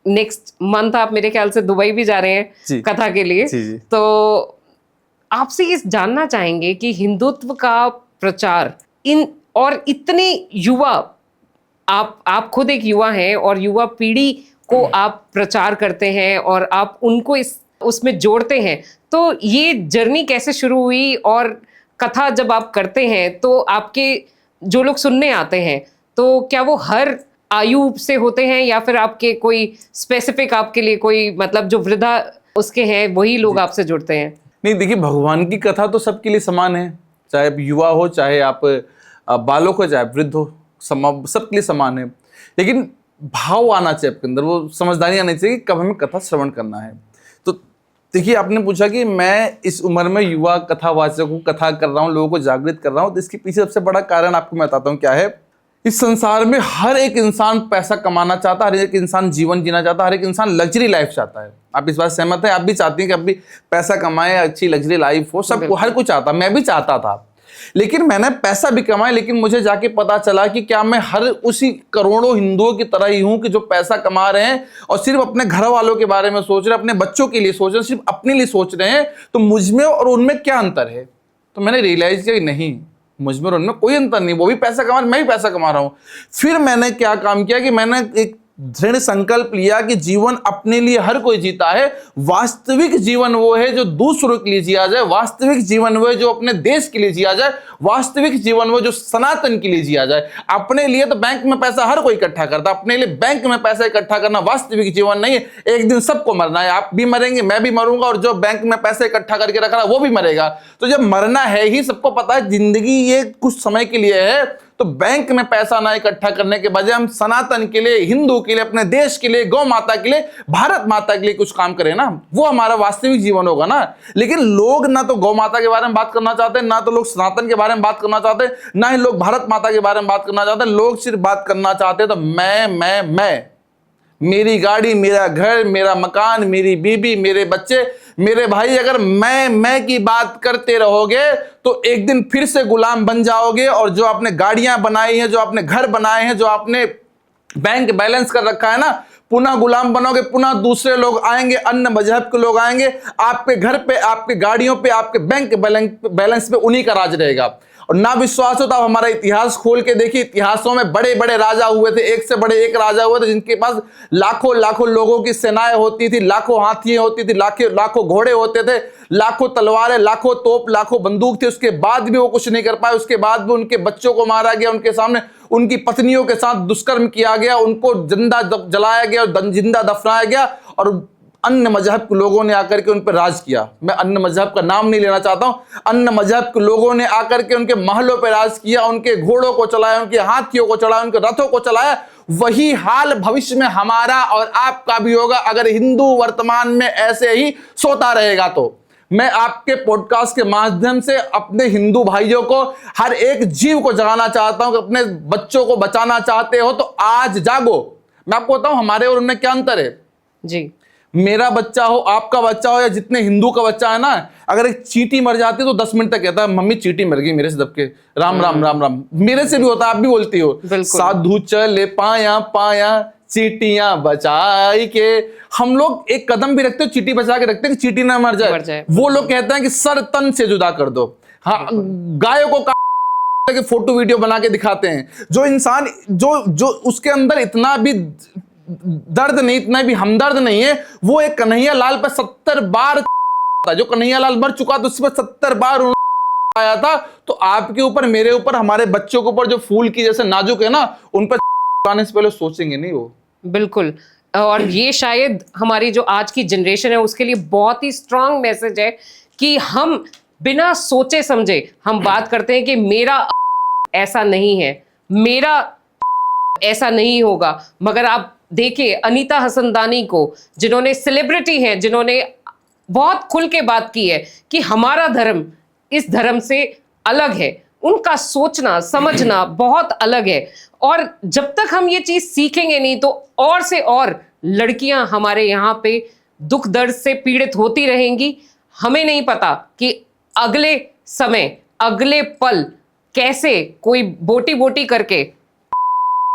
नेक्स्ट मंथ आप मेरे ख्याल से दुबई भी जा रहे हैं कथा के लिए। जी। तो आपसे ये जानना चाहेंगे कि हिंदुत्व का प्रचार इन और इतने युवा, आप खुद एक युवा हैं और युवा पीढ़ी को आप प्रचार करते हैं और आप उनको उसमें जोड़ते हैं, तो ये जर्नी कैसे शुरू हुई? और कथा जब आप करते हैं तो आपके जो लोग सुनने आते हैं तो क्या वो हर आयु से होते हैं या फिर आपके कोई स्पेसिफिक आपके लिए कोई मतलब जो वृद्धा उसके हैं वही लोग आपसे जुड़ते हैं? नहीं देखिए, भगवान की कथा तो सबके लिए समान है, चाहे युवा हो, चाहे आप बालक हो, चाहे वृद्ध हो, सबके लिए समान है। लेकिन भाव आना चाहिए आपके अंदर, वो समझदारी आनी चाहिए कि कब हमें कथा श्रवण करना है। तो देखिए, आपने पूछा कि मैं इस उम्र में युवा कथावाचक हूँ, कथा कर रहा हूँ, लोगों को जागृत कर रहा हूँ, तो इसके पीछे सबसे बड़ा कारण आपको मैं बताता हूँ क्या है। इस संसार में हर एक इंसान पैसा कमाना चाहता है, हर एक इंसान जीवन जीना चाहता है, हर एक इंसान लग्जरी लाइफ चाहता है। आप इस बात सहमत हैं? आप भी चाहती हैं कि आप भी पैसा कमाएं, अच्छी लग्जरी लाइफ हो, सबको, हर कोई चाहता, मैं भी चाहता था। लेकिन मैंने पैसा भी कमाया, लेकिन मुझे जाके पता चला कि क्या मैं हर उसी करोड़ों हिंदुओं की तरह ही हूं कि जो पैसा कमा रहे हैं और सिर्फ अपने घर वालों के बारे में सोच रहे हैं, अपने बच्चों के लिए सोच रहे हैं, सिर्फ अपने लिए सोच रहे हैं। तो मुझ में और उनमें क्या अंतर है? तो मैंने रियलाइज किया कि नहीं, मुझ में और उनमें कोई अंतर नहीं, वो भी पैसा कमा रहे, मैं भी पैसा कमा रहा हूं। फिर मैंने क्या काम किया कि मैंने एक दृढ़ संकल्प लिया कि जीवन अपने लिए हर कोई जीता है, वास्तविक जीवन वो है जो दूसरों के लिए जिया जाए, वास्तविक जीवन वो है जो अपने देश के लिए जिया जाए, वास्तविक जीवन वो जो सनातन के लिए जिया जाए। अपने लिए तो बैंक में पैसा हर कोई इकट्ठा करता, अपने लिए बैंक में पैसा इकट्ठा करना वास्तविक जीवन नहीं है। एक दिन सबको मरना है, आप भी मरेंगे, मैं भी मरूंगा, और जो बैंक में पैसे इकट्ठा करके रख रहा है वो भी मरेगा। तो जब मरना है ही, सबको पता है जिंदगी ये कुछ समय के लिए है, तो बैंक में पैसा ना इकट्ठा करने के बजाय हम सनातन के लिए, हिंदू के लिए, अपने देश के लिए, गौ माता के लिए, भारत माता के लिए कुछ काम करें ना, वो हमारा वास्तविक जीवन होगा ना। लेकिन लोग ना तो गौ माता के बारे में बात करना चाहते हैं, ना तो लोग सनातन के बारे में बात करना चाहते हैं, ना ही लोग भारत माता के बारे में बात करना चाहते हैं। लोग सिर्फ बात करना चाहते हैं तो मैं, मेरी गाड़ी, मेरा घर, मेरा मकान, मेरी बीबी, मेरे बच्चे, मेरे भाई। अगर मैं की बात करते रहोगे तो एक दिन फिर से गुलाम बन जाओगे, और जो आपने गाड़ियां बनाई हैं, जो आपने घर बनाए हैं, जो आपने बैंक बैलेंस कर रखा है ना, पुनः गुलाम बनोगे, पुनः दूसरे लोग आएंगे, अन्य मजहब के लोग आएंगे, आपके घर पे, आपके गाड़ियों पे, आपके बैंक बैलेंस पे उन्हीं का राज रहेगा। और ना विश्वास हो तो आप हमारा इतिहास खोल के देखिए, इतिहासों में बड़े बड़े राजा हुए थे, एक से बड़े एक राजा हुए थे, जिनके पास लाखों लाखों लोगों की सेनाएं होती थी, लाखों हाथियां होती थी, लाखों घोड़े होते थे, लाखों तलवारें, लाखों तोप, लाखों बंदूक थे। उसके बाद भी वो कुछ नहीं कर पाए, उसके बाद भी उनके बच्चों को मारा गया, उनके सामने उनकी पत्नियों के साथ दुष्कर्म किया गया, उनको जिंदा जलाया गया और जिंदा दफनाया गया, और अन्य मजहब के लोगों ने आकर के उन पर राज किया। मैं अन्य मजहब का नाम नहीं लेना चाहता हूं। अन्य मजहब के लोगों ने आकर के उनके महलों पर राज किया, उनके घोड़ों को चलाया, उनके हाथियों को चलाया, उनके रथों को चलाया। वही हाल भविष्य में हमारा और आपका भी होगा अगर हिंदू वर्तमान में ऐसे ही सोता रहेगा। तो मैं आपके पॉडकास्ट के माध्यम से अपने हिंदू भाइयों को, हर एक जीव को जगाना चाहता हूं कि अपने बच्चों को बचाना चाहते हो तो आज जागो। मैं आपको बताऊं हमारे और उनमें क्या अंतर है जी। मेरा बच्चा हो, आपका बच्चा हो, या जितने हिंदू का बच्चा है ना, अगर एक चींटी मर जाती है तो 10 मिनट तक कहता है मम्मी चींटी मर गई मेरे से दब के, राम राम राम राम। मेरे से भी होता है, आप भी बोलती हो, साधु चले पाया पाया चींटियां बचाई के। हम लोग एक कदम भी रखते हो चींटी बचा के रखते हैं कि चींटी ना मर जाए। वो लोग कहते हैं कि सर तन से जुदा कर दो। हाँ, गायों को के फोटो वीडियो बना के दिखाते हैं। जो इंसान जो उसके अंदर इतना भी दर्द नहीं, इतना भी हमदर्द नहीं है, वो एक कन्हैया लाल पे 70 बार था। जो कन्हैया लाल मर चुका तो उस पर 70 बार आया था। तो आपके ऊपर, मेरे ऊपर, हमारे बच्चों के ऊपर जो फूल की जैसे नाजुक है ना, उन पर आने से पहले सोचेंगे नहीं वो। बिल्कुल। और ये शायद हमारी जो आज की जनरेशन है उसके लिए बहुत ही स्ट्रांग मैसेज है कि हम बिना सोचे समझे हम बात करते हैं कि मेरा ऐसा नहीं है, मेरा ऐसा नहीं होगा। मगर आप देखिए अनीता हसनदानी को, जिन्होंने सेलिब्रिटी हैं, जिन्होंने बहुत खुल के बात की है कि हमारा धर्म इस धर्म से अलग है, उनका सोचना समझना बहुत अलग है। और जब तक हम ये चीज सीखेंगे नहीं तो और से और लड़कियां हमारे यहाँ पे दुख दर्द से पीड़ित होती रहेंगी। हमें नहीं पता कि अगले समय, अगले पल कैसे कोई बोटी बोटी करके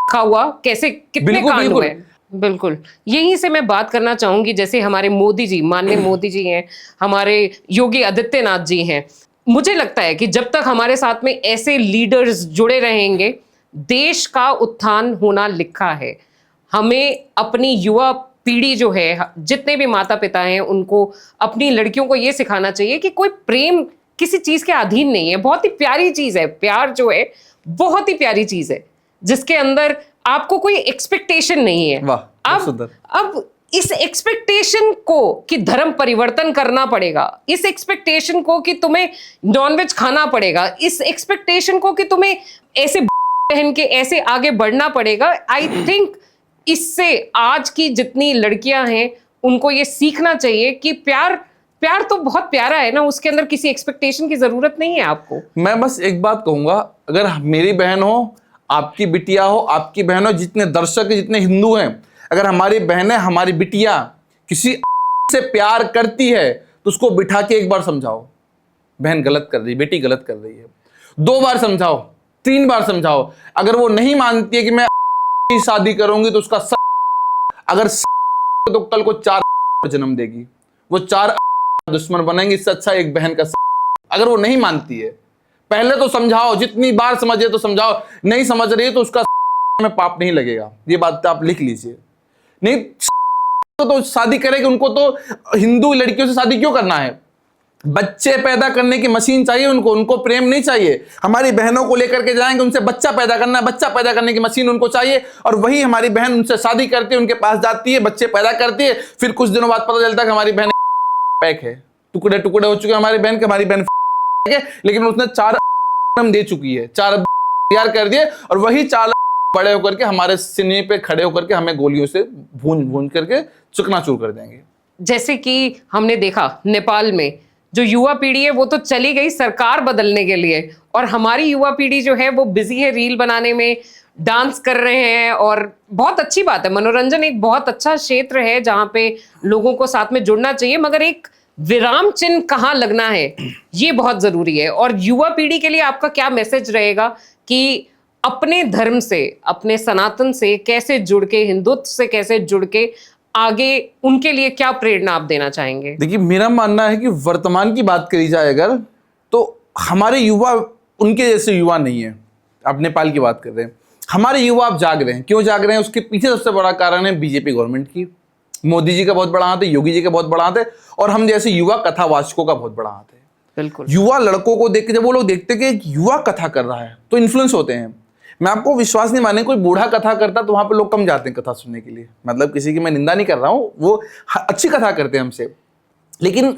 खा हुआ, कैसे कितने कांड हुए। बिल्कुल, यहीं से मैं बात करना चाहूंगी। जैसे हमारे मोदी जी, माननीय मोदी जी हैं, हमारे योगी आदित्यनाथ जी हैं। मुझे लगता है कि जब तक हमारे साथ में ऐसे लीडर्स जुड़े रहेंगे, देश का उत्थान होना लिखा है। हमें अपनी युवा पीढ़ी जो है, जितने भी माता पिता हैं, उनको अपनी लड़कियों को ये सिखाना चाहिए कि कोई प्रेम किसी चीज के अधीन नहीं है। बहुत ही प्यारी चीज है प्यार, जो है बहुत ही प्यारी चीज है, जिसके अंदर आपको कोई एक्सपेक्टेशन नहीं है। अब इस एक्सपेक्टेशन को कि धर्म परिवर्तन करना पड़ेगा, इस एक्सपेक्टेशन को कि तुम्हें नॉनवेज खाना पड़ेगा, इस एक्सपेक्टेशन को कि तुम्हें ऐसे पहन के ऐसे आगे बढ़ना पड़ेगा, आई थिंक इससे आज की जितनी लड़कियां हैं उनको ये सीखना चाहिए कि प्यार तो बहुत प्यारा है ना, उसके अंदर किसी एक्सपेक्टेशन की जरूरत नहीं है आपको। मैं बस एक बात कहूंगा, अगर मेरी बहन हो, आपकी बिटिया हो, आपकी बहन हो, जितने दर्शक हैं, जितने हिंदू हैं, अगर हमारी बहनें, हमारी बिटिया किसी से प्यार करती है तो उसको बिठा के एक बार समझाओ, बहन गलत कर रही, बेटी गलत कर रही है। 2 बार समझाओ, 3 बार समझाओ। अगर वो नहीं मानती है कि मैं शादी करूंगी तो उसका अगर तो कल को 4 जन्म देगी, वो 4 दुश्मन बनेंगे। इससे अच्छा एक बहन का अगर वो नहीं मानती है, पहले तो समझाओ, जितनी बार समझे तो समझाओ। नहीं समझ रही है तो उसका में पाप नहीं लगेगा, ये बात आप लिख लीजिए। नहीं तो शादी करेगी, उनको तो हिंदू लड़कियों से शादी क्यों करना है? बच्चे पैदा करने की मशीन चाहिए उनको प्रेम नहीं चाहिए। हमारी बहनों को लेकर के जाएंगे, उनसे बच्चा पैदा करना है, बच्चा पैदा करने की मशीन उनको चाहिए। और वही हमारी बहन उनसे शादी करती है, उनके पास जाती है, बच्चे पैदा करती है, फिर कुछ दिनों बाद पता चलता है कि हमारी बहन पैक है, टुकड़े टुकड़े हो चुके हैं हमारी बहन के, हमारी बहन है, लेकिन उसने 4 दे चुकी है, 4 तैयार कर दिए, और वही 4 बड़े होकर के हमारे सीने पे खड़े होकर के हमें गोलियों से भून करके चकनाचूर कर देंगे। जैसे कि हमने देखा नेपाल में जो युवा पीढ़ी है वो तो चली गई सरकार बदलने के लिए, और हमारी युवा पीढ़ी जो है वो बिजी है रील बनाने में, डांस कर रहे हैं। और बहुत अच्छी बात है, मनोरंजन एक बहुत अच्छा क्षेत्र है जहां पे लोगों को साथ में जुड़ना चाहिए, मगर एक विराम चिन्ह कहाँ लगना है ये बहुत जरूरी है। और युवा पीढ़ी के लिए आपका क्या मैसेज रहेगा कि अपने धर्म से, अपने सनातन से कैसे जुड़ के, हिंदुत्व से कैसे जुड़ के आगे, उनके लिए क्या प्रेरणा आप देना चाहेंगे? देखिए, मेरा मानना है कि वर्तमान की बात करी जाए अगर, तो हमारे युवा उनके जैसे युवा नहीं है। आप नेपाल की बात कर रहे हैं, हमारे युवा आप जाग रहे हैं। क्यों जाग रहे हैं? उसके पीछे सबसे बड़ा कारण है बीजेपी गवर्नमेंट की, मोदी जी का बहुत बड़ा हाथ है, योगी जी का बहुत बड़ा हाथ है, और हम जैसे युवा कथावाचकों का बहुत बड़ा हाथ है। बिल्कुल। युवा लड़कों को देख के जब वो लोग देखते कि एक युवा कथा कर रहा है तो इन्फ्लुएंस होते हैं। मैं आपको विश्वास नहीं माने, कोई बूढ़ा कथा करता तो वहां पे लोग कम जाते हैं कथा सुनने के लिए। मतलब किसी की मैं निंदा नहीं कर रहा हूं, वो अच्छी कथा करते हैं हमसे, लेकिन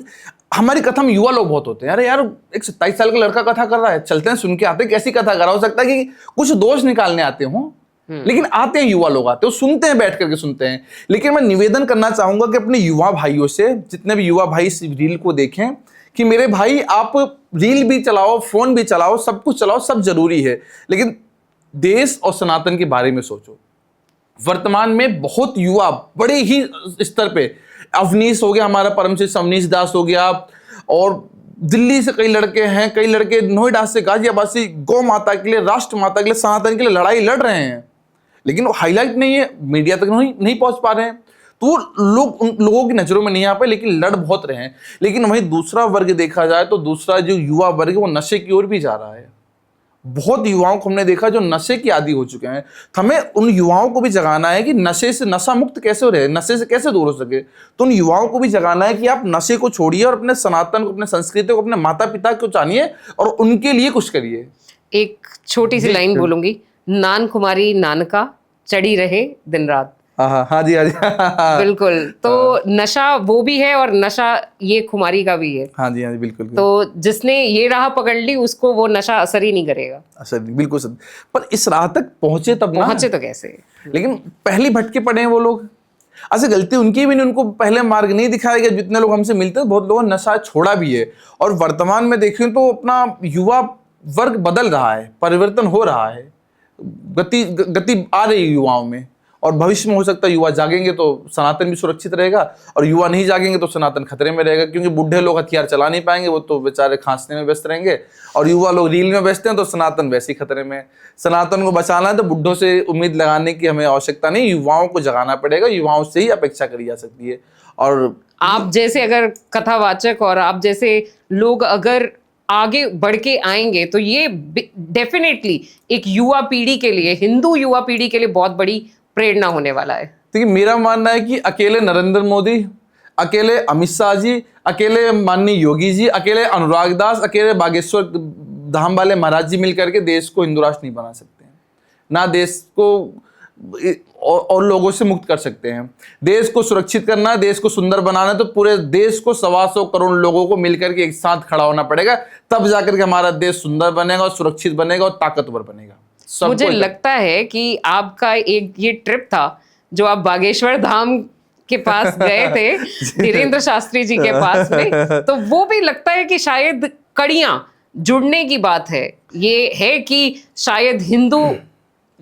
हमारी कथा में युवा लोग बहुत होते हैं। अरे यार, एक 27 साल का लड़का कथा कर रहा है, चलते हैं सुन के आते हैं, कैसी कथा कर रहा हो सकता है कि कुछ दोष निकालने आते हों, लेकिन आते हैं, युवा लोग आते हैं, सुनते हैं, बैठ करके सुनते हैं। लेकिन मैं निवेदन करना चाहूंगा कि अपने युवा भाइयों से, जितने भी युवा भाई इस रील को देखें, कि मेरे भाई आप रील भी चलाओ, फोन भी चलाओ, सब कुछ चलाओ, सब जरूरी है, लेकिन देश और सनातन के बारे में सोचो। वर्तमान में बहुत युवा बड़े ही स्तर पे, अवनीश हो गया हमारा, परम शिष्य अवनीश दास हो गया, और दिल्ली से कई लड़के हैं, कई लड़के नोएडा से, गाजियाबाद से गौ माता के लिए, राष्ट्र माता के लिए, सनातन के लिए लड़ाई लड़ रहे हैं, लेकिन वो हाईलाइट नहीं है, मीडिया तक नहीं पहुंच पा रहे हैं, तो वो लोग उन लोगों की नजरों में नहीं आ पाए, लेकिन लड़ बहुत रहे हैं। लेकिन वहीं दूसरा वर्ग देखा जाए तो दूसरा जो युवा वर्ग है वो नशे की ओर भी जा रहा है। बहुत युवाओं को हमने देखा जो नशे की आदी हो चुके हैं। हमें उन युवाओं को भी जगाना है कि नशे से, नशा मुक्त कैसे हो रहे, नशे से कैसे दूर हो सके। तो उन युवाओं को भी जगाना है कि आप नशे को छोड़िए और अपने सनातन को, अपने संस्कृति को, अपने माता पिता को जानिए और उनके लिए कुछ करिए। एक छोटी सी लाइन बोलूंगी, नान कुमारी नानका चढ़ी रहे दिन रात। हाँ जी, हाँ जी। बिल्कुल। तो नशा वो भी है और नशा ये खुमारी का भी है। हाँ जी, हाँ जी, बिल्कुल। तो जिसने ये राह पकड़ ली उसको वो नशा असर ही नहीं करेगा। असर नहीं, बिल्कुल सही। पर इस राह तक पहुंचे तब ना, पहुंचे तो कैसे? लेकिन पहले भटके पड़े हैं वो लोग। अच्छा, गलती उनकी भी नहीं, उनको पहले मार्ग नहीं दिखाया गया। जितने लोग हमसे मिलते हैं बहुत लोगों ने नशा छोड़ा भी है, और वर्तमान में देखें तो अपना युवा वर्ग बदल रहा है, परिवर्तन हो रहा है, गति आ रही है युवाओं में। और भविष्य में हो सकता है युवा जागेंगे तो सनातन भी सुरक्षित रहेगा, और युवा नहीं जागेंगे तो सनातन खतरे में रहेगा, क्योंकि बूढ़े लोग हथियार चला नहीं पाएंगे, वो तो बेचारे खांसने में व्यस्त रहेंगे, और युवा लोग रील में व्यस्त हैं, तो सनातन वैसे ही खतरे में। सनातन को बचाना है तो बुढ़ों से उम्मीद लगाने की हमें आवश्यकता नहीं, युवाओं को जगाना पड़ेगा, युवाओं से ही अपेक्षा करी जा सकती है। और आप जैसे अगर कथावाचक और आप जैसे लोग अगर आगे बढ़ के आएंगे तो ये डेफिनेटली एक युवा पीढ़ी के लिए, हिंदू युवा पीढ़ी के लिए बहुत बड़ी प्रेरणा होने वाला है। देखिए, मेरा मानना है कि अकेले नरेंद्र मोदी, अकेले अमित शाह जी, अकेले माननीय योगी जी, अकेले अनुराग दास, अकेले बागेश्वर धाम वाले महाराज जी मिलकर के देश को हिंदू राष्ट्र नहीं बना सकते हैं, ना देश को और लोगों से मुक्त कर सकते हैं। देश को सुरक्षित करना है, देश को सुंदर बनाना है, तो पूरे देश को 125 करोड़ लोगों को मिलकर के एक साथ खड़ा होना पड़ेगा, तब जाकर के हमारा देश सुंदर बनेगा और सुरक्षित बनेगा और ताकतवर बनेगा। मुझे लगता है कि आपका एक ये ट्रिप था जो आप बागेश्वर धाम के पास गए थे धीरेन्द्र शास्त्री जी के पास में, तो वो भी लगता है कि शायद कड़ियां जुड़ने की बात है। ये है कि शायद हिंदू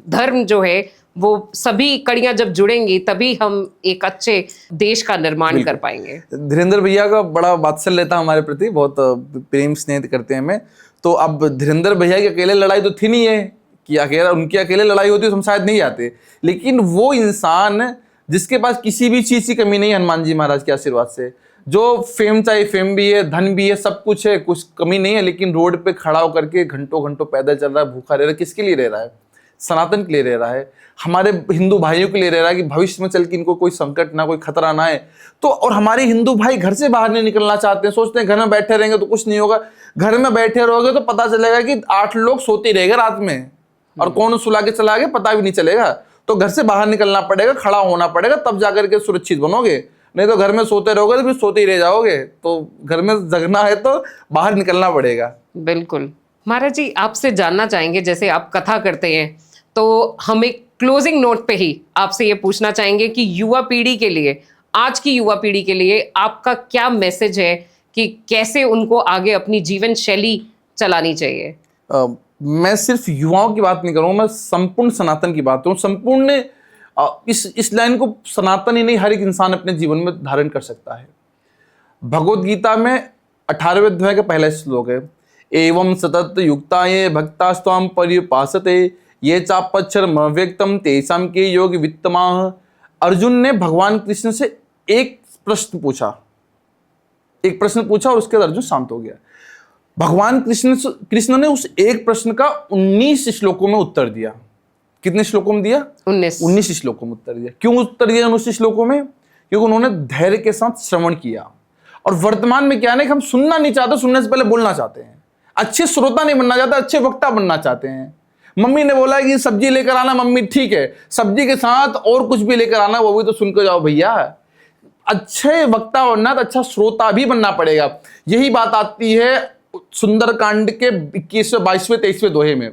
धर्म जो है वो सभी कड़ियां जब जुड़ेंगी तभी हम एक अच्छे देश का निर्माण कर पाएंगे। धीरेन्द्र भैया का बड़ा वात्सल्य था हमारे प्रति, बहुत प्रेम स्नेह करते हैं हमें। तो अब धीरेन्द्र भैया की अकेले लड़ाई तो थी नहीं है कि अकेला, उनकी अकेले लड़ाई होती तो हम शायद नहीं जाते, लेकिन वो इंसान जिसके पास किसी भी चीज की कमी नहीं है हनुमान जी महाराज के आशीर्वाद से, जो फेम चाहिए फेम भी है, धन भी है, सब कुछ है, कुछ कमी नहीं है, लेकिन रोड पे खड़ा होकर के घंटों घंटों पैदल चल रहा है, भूखा रह रहा है। किसके लिए रह रहा है? सनातन के लिए रह रहा है, हमारे हिंदू भाइयों के लिए रह रहा है कि भविष्य में चल के इनको कोई संकट ना, कोई खतरा ना है। तो और हमारे हिंदू भाई घर से बाहर नहीं निकलना चाहते हैं, सोचते हैं घर में बैठे रहेंगे तो कुछ नहीं होगा। घर में बैठे रहोगे तो पता चलेगा कि 8 लोग सोते रहेंगे रात में, और कौन सुला के चला गया पता भी नहीं चलेगा। तो घर से बाहर निकलना पड़ेगा, खड़ा होना पड़ेगा, तब जाकर के सुरक्षित बनोगे, नहीं तो घर में सोते रहोगे तो फिर सोते ही रह जाओगे। तो घर में जगना है तो बाहर निकलना पड़ेगा। बिल्कुल। महाराज जी, आपसे जानना चाहेंगे, जैसे आप कथा करते हैं, तो हम एक क्लोजिंग नोट पे ही आपसे ये पूछना चाहेंगे कि युवा पीढ़ी के लिए, आज की युवा पीढ़ी के लिए आपका क्या मैसेज है कि कैसे उनको आगे अपनी जीवन शैली चलानी चाहिए? मैं सिर्फ युवाओं की बात नहीं करूँगा, मैं संपूर्ण सनातन की बात करूँ। संपूर्ण इस लाइन को सनातन ही नहीं, हर एक इंसान अपने जीवन में धारण कर सकता है। भगवद गीता में 18वें अध्याय का पहला श्लोक है, एवं सतत युक्ताये भक्तास्त्वां पर्युपासते ये चापच्छरम व्यक्तम तेषां के योग वित्तमाह। अर्जुन ने भगवान कृष्ण से एक प्रश्न पूछा और उसके बाद अर्जुन शांत हो गया। भगवान कृष्ण ने उस एक प्रश्न का 19 श्लोकों में उत्तर दिया। कितने श्लोकों में दिया? 19 श्लोकों में उत्तर दिया। क्यों उत्तर दिया 19 श्लोकों में? क्योंकि उन्होंने धैर्य के साथ श्रवण किया। और वर्तमान में क्या है ना कि हम सुनना नहीं चाहते, सुनने से पहले बोलना चाहते हैं। अच्छे श्रोता नहीं बनना चाहते, अच्छे वक्ता बनना चाहते हैं। मम्मी ने बोला कि सब्जी लेकर आना, मम्मी ठीक है, सब्जी के साथ और कुछ भी लेकर आना, वो भी तो सुन के जाओ भैया। अच्छे वक्ता बनना तो अच्छा श्रोता भी बनना पड़ेगा। यही बात आती है सुंदरकांड के 21वें, 22वें, 23वें दोहे में।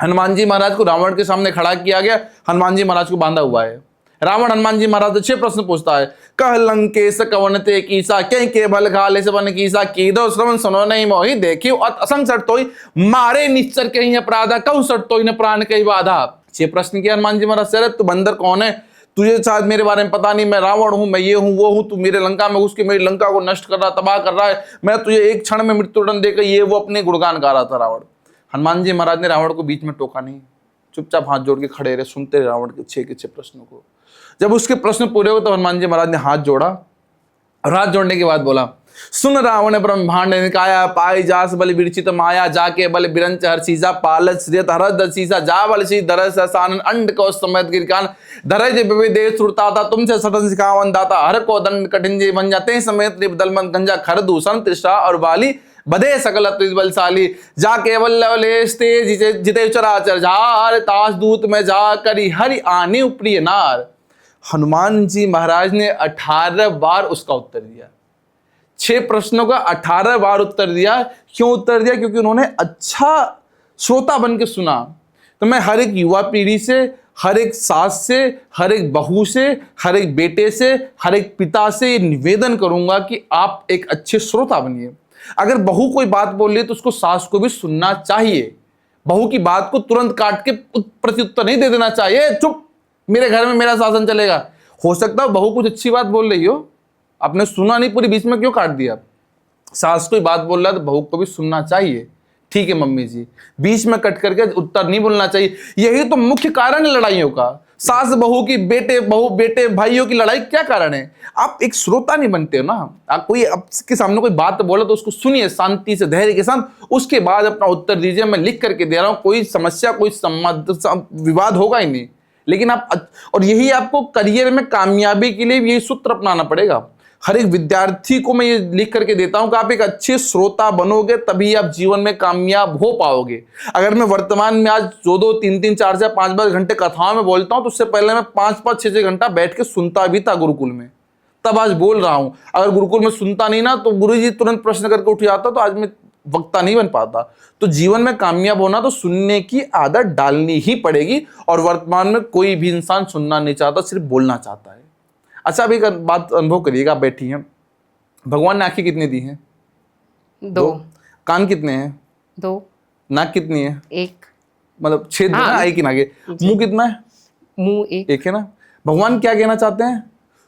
हनुमान जी महाराज को रावण के सामने खड़ा किया गया, हनुमान जी महाराज को बांधा हुआ है। रावण हनुमान जी महाराज से 6 प्रश्न पूछता है। कह लंकेश कवन ते कीसा, कहीं के भल घाले से बन कीसा, कीदो श्रवण सुनो नहीं मोहि, देखियो अत असंग सट तोई, मारे निश्चर कहीं अपराधा, कहूं सट तोई न प्राण कहीं बाधा। 6 प्रश्न किया हनुमान जी महाराज से। अरे तू बंदर कौन है, तुझे शायद मेरे बारे में पता नहीं, मैं रावण हूं, मैं ये हूं वो हूं, तू मेरे लंका में घुस के मेरी लंका को नष्ट कर रहा, तबाह कर रहा है, मैं तुझे एक क्षण में मृत्युदंड देकर ये वो अपने गुणगान गा रहा था रावण। हनुमान जी महाराज ने रावण को बीच में टोका नहीं, चुपचाप हाथ जोड़ के खड़े रहे, सुनते रहे रावण के 6 के 6 प्रश्नों को। जब उसके प्रश्न पूरे हो तो हनुमान जी महाराज ने हाथ जोड़ा और हाथ जोड़ने के बाद बोला, सुन रावण ब्रह्मांड निकाया, पाई जास बल विरचित माया, जाके बल बिरंच हर सीजा, पालत श्रियत हरद सीसा, जा बल सी दरस सानन, अंड को समेत गिरकान, धरज विदेश सुरता था, तुमसे सटन सिखावन दाता, हर को दंड कठिन जी बन जाते समेत दलमन गंजा, खर दूषण तृष्णा और बाली, बधे सकल बलशाली, जाके वल्लवलेस्ते जिते चराचर झार, तास दूत में जा करी हरि आने प्रिय नार। हनुमान जी महाराज ने 18 बार उसका उत्तर दिया। 6 प्रश्नों का 18 बार उत्तर दिया। क्यों उत्तर दिया? क्योंकि उन्होंने अच्छा श्रोता बन के सुना। तो मैं हर एक युवा पीढ़ी से, हर एक सास से, हर एक बहू से, हर एक बेटे से, हर एक पिता से ये निवेदन करूंगा कि आप एक अच्छे श्रोता बनिए। अगर बहू कोई बात बोल रही है तो उसको सास को भी सुनना चाहिए। बहू की बात को तुरंत काट के प्रत्युत्तर नहीं दे देना चाहिए, चुप मेरे घर में मेरा शासन चलेगा। हो सकता है बहू कुछ अच्छी बात बोल रही हो, आपने सुना नहीं, पूरी बीच में क्यों काट दिया? सास कोई बात बोल रहा है तो बहू को भी सुनना चाहिए। ठीक है मम्मी जी, बीच में कट करके उत्तर नहीं बोलना चाहिए। यही तो मुख्य कारण है लड़ाइयों का। सास बहू की, बेटे बहू बेटे भाइयों की लड़ाई क्या कारण है? आप एक श्रोता नहीं बनते हो ना। आप कोई आपके सामने कोई बात बोला तो उसको सुनिए शांति से, धैर्य के साथ, उसके बाद अपना उत्तर दीजिए। मैं लिख करके दे रहा हूं, कोई समस्या कोई विवाद होगा ही नहीं। लेकिन आप, और यही आपको करियर में कामयाबी के लिए यही सूत्र अपनाना पड़ेगा। हर एक विद्यार्थी को मैं ये लिख करके देता हूं कि आप एक अच्छे श्रोता बनोगे तभी आप जीवन में कामयाब हो पाओगे। अगर मैं वर्तमान में आज 2-2, 3-3, 4-4, 5-5 घंटे कथाओं में बोलता हूं तो उससे पहले मैं 5-5, 6-6 घंटा बैठ के सुनता भी था गुरुकुल में, तब आज बोल रहा हूं। अगर गुरुकुल में सुनता नहीं ना तो गुरुजी तुरंत प्रश्न करके उठ जाता तो आज मैं वक्ता नहीं बन पाता। तो जीवन में कामयाब होना तो सुनने की आदत डालनी ही पड़ेगी। और वर्तमान में कोई भी इंसान सुनना नहीं चाहता, सिर्फ बोलना चाहता है। अच्छा, अभी एक बात अनुभव करिएगा, आप बैठी हैं, भगवान ने आंखें कितनी दी हैं? 2। कान कितने हैं? 2। नाक कितनी है? 1। मतलब छेद है ना एक ही नाक है। मुंह कितना है? मुंह 1। एक है ना। भगवान क्या कहना चाहते हैं?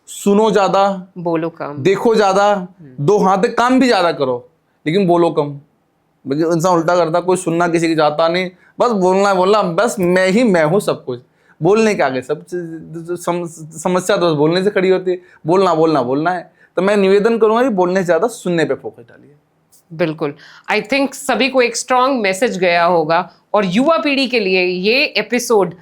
सुनो ज्यादा, बोलो कम, देखो ज्यादा, 2 हाथ है, काम भी ज्यादा करो लेकिन बोलो कम। इंसान उल्टा करता, कोई सुनना किसी की चाहता नहीं, बस बोलना बोलना, बस मैं हूँ सब कुछ। बोलने के आगे सब समस्या तो बोलने से खड़ी होती है। बोलना बोलना बोलना है। तो मैं निवेदन करूंगा कि बोलने से ज्यादा सुनने पे फोकस डालिए। बिल्कुल। आई थिंक सभी को एक स्ट्रांग मैसेज गया होगा और युवा पीढ़ी के लिए ये एपिसोड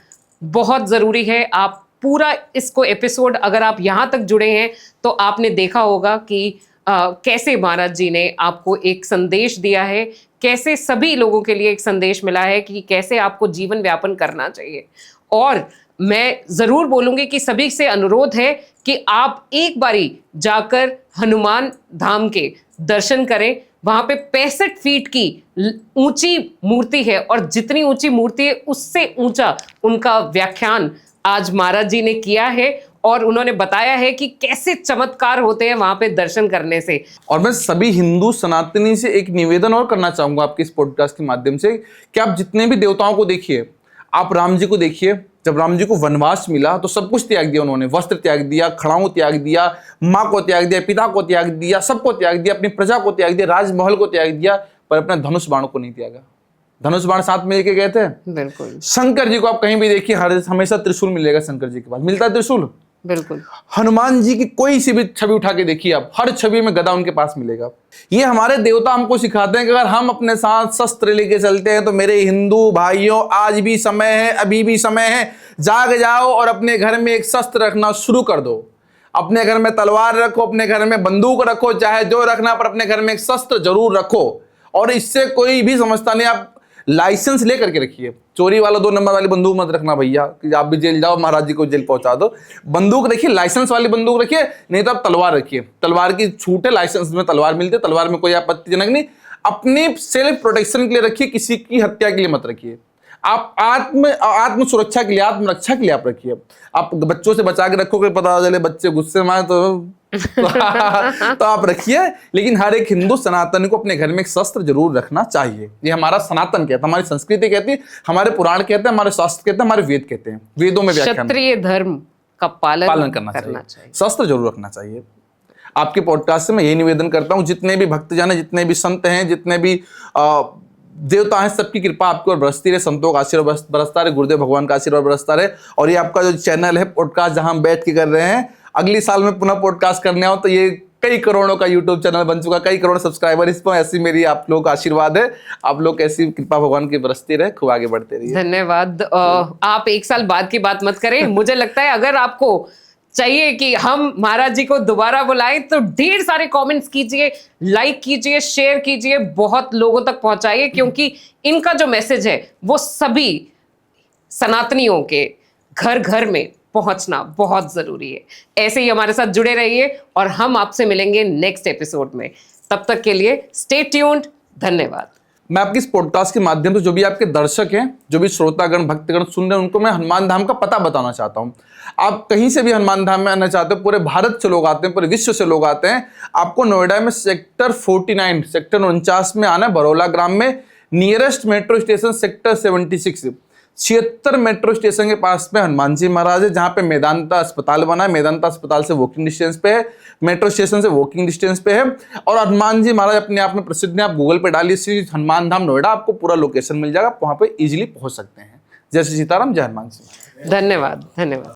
बहुत ज़रूरी है। आप पूरा इसको एपिसोड अगर आप यहाँ तक जुड़े हैं तो आपने देखा होगा कि कैसे महाराज जी ने आपको एक संदेश दिया है, कैसे सभी लोगों के लिए एक संदेश मिला है कि कैसे आपको जीवन व्यापन करना चाहिए। और मैं ज़रूर बोलूँगी कि सभी से अनुरोध है कि आप एक बारी जाकर हनुमान धाम के दर्शन करें। वहाँ पे 65 फीट की ऊंची मूर्ति है और जितनी ऊंची मूर्ति है उससे ऊंचा उनका व्याख्यान आज महाराज जी ने किया है और उन्होंने बताया है कि कैसे चमत्कार होते हैं वहां पे दर्शन करने से। और मैं सभी हिंदू सनातनी से एक निवेदन और करना चाहूंगा आपके इस पॉडकास्ट के माध्यम से कि आप जितने भी देवताओं को देखिए, आप राम जी को देखिए। जब राम जी को वनवास मिला तो सब कुछ त्याग दिया उन्होंने, वस्त्र त्याग दिया, खड़ाऊ त्याग दिया, माँ को त्याग दिया, पिता को त्याग दिया, सबको त्याग दिया, अपनी प्रजा को त्याग दिया, राजमहल को त्याग दिया, पर अपने धनुष बाण को नहीं त्यागा। धनुष बाण साथ में लेके गए थे। बिल्कुल। शंकर जी को आप कहीं भी देखिए, हमेशा त्रिशूल मिलेगा शंकर जी के पास, मिलता है त्रिशूल। बिल्कुल। हनुमान जी की कोई सी भी छवि उठा के देखिए आप, हर छवि में गदा उनके पास मिलेगा। ये हमारे देवता हमको सिखाते हैं कि अगर हम अपने साथ शस्त्र लेके चलते हैं तो मेरे हिंदू भाइयों, आज भी समय है, अभी भी समय है, जाग जाओ और अपने घर में एक शस्त्र रखना शुरू कर दो। अपने घर में तलवार रखो, अपने घर में बंदूक रखो, चाहे जो रखना, पर अपने घर में एक शस्त्र जरूर रखो। और इससे कोई भी समझता नहीं, आप लाइसेंस लेकर के रखिए। चोरी वाला 2 नंबर वाली बंदूक मत रखना भैया कि आप भी जेल जाओ, महाराज जी को जेल पहुंचा दो। बंदूक रखिए, लाइसेंस वाली बंदूक रखिए, नहीं तो आप तलवार रखिए। तलवार की छूट है, लाइसेंस में तलवार मिलती है, तलवार में कोई आपत्तिजनक नहीं। अपने सेल्फ प्रोटेक्शन के लिए रखिए, किसी की हत्या के लिए मत रखिए। आप आत्म सुरक्षा के लिए, आत्मरक्षा के लिए आप रखिए। आप बच्चों से बचा के रखोगे, पता चले बच्चे गुस्से में आए तो आप रखिए। लेकिन हर एक हिंदू सनातनी को अपने घर में एक शस्त्र जरूर रखना चाहिए। ये हमारा सनातन कहता है, हमारी संस्कृति कहती है, हमारे पुराण कहते हैं, हमारे शास्त्र कहते हैं, हमारे वेद कहते हैं। वेदों में व्याख्यान क्षत्रिय धर्म का पालन करना चाहिए। शस्त्र जरूर रखना चाहिए। आपके पॉडकास्ट से मैं यही निवेदन करता हूँ, जितने भी भक्तजन हैं, जितने भी संत हैं, जितने भी देवता हैं, सबकी कृपा आपकी ओर बरसती रहे, संतों का आशीर्वाद बरसता रहे, गुरुदेव भगवान का आशीर्वाद बरसता रहे। और ये आपका जो चैनल है पॉडकास्ट, जहां हम बैठ के कर रहे हैं, अगली साल में पुनः पॉडकास्ट करने आओ तो ये कई करोड़ों का यूट्यूब चैनल बन चुका, कई करोड़ सब्सक्राइबर इस पर। ऐसी मेरी आप लोगों का आशीर्वाद है, आप लोग ऐसी कृपा भगवान की बरसती रहे, खूब आगे बढ़ते रहिए। धन्यवाद। आप एक साल बाद की बात मत करें। मुझे लगता है अगर आपको चाहिए कि हम महाराज जी को दोबारा बुलाएं तो ढेर सारे कमेंट्स कीजिए, लाइक कीजिए, शेयर कीजिए, बहुत लोगों तक पहुंचाइए, क्योंकि इनका जो मैसेज है वो सभी सनातनियों के घर घर में पहुंचना बहुत जरूरी है। ऐसे ही हमारे साथ जुड़े रहिए और हम आपसे मिलेंगे नेक्स्ट एपिसोड में। तब तक के लिए स्टे ट्यून्ड। धन्यवाद। मैं आपकी इस पॉडकास्ट के माध्यम से जो भी आपके दर्शक हैं, जो भी श्रोतागण भक्तगण सुन रहे हैं, उनको मैं हनुमान धाम का पता बताना चाहता हूं। आप कहीं से भी हनुमान धाम में आना चाहते हो, पूरे भारत से लोग आते हैं, पूरे विश्व से लोग आते हैं। आपको नोएडा में सेक्टर 49 सेक्टर 49 में आना है, बरौला ग्राम में। Nearest metro station sector 76 76 metro station के पास में हनुमान जी महाराज है, जहां पे मेदांता अस्पताल बना है। मेदांता अस्पताल से वॉकिंग डिस्टेंस पे है, मेट्रो स्टेशन से वॉकिंग डिस्टेंस पे है। और हनुमान जी महाराज अपने आप में प्रसिद्ध है। आप गूगल पे डालिए श्री हनुमान धाम नोएडा, आपको पूरा लोकेशन मिल जाएगा, वहां पे इजीली पहुंच सकते हैं। जय श्री सीताराम, जय हनुमान जी। धन्यवाद। धन्यवाद।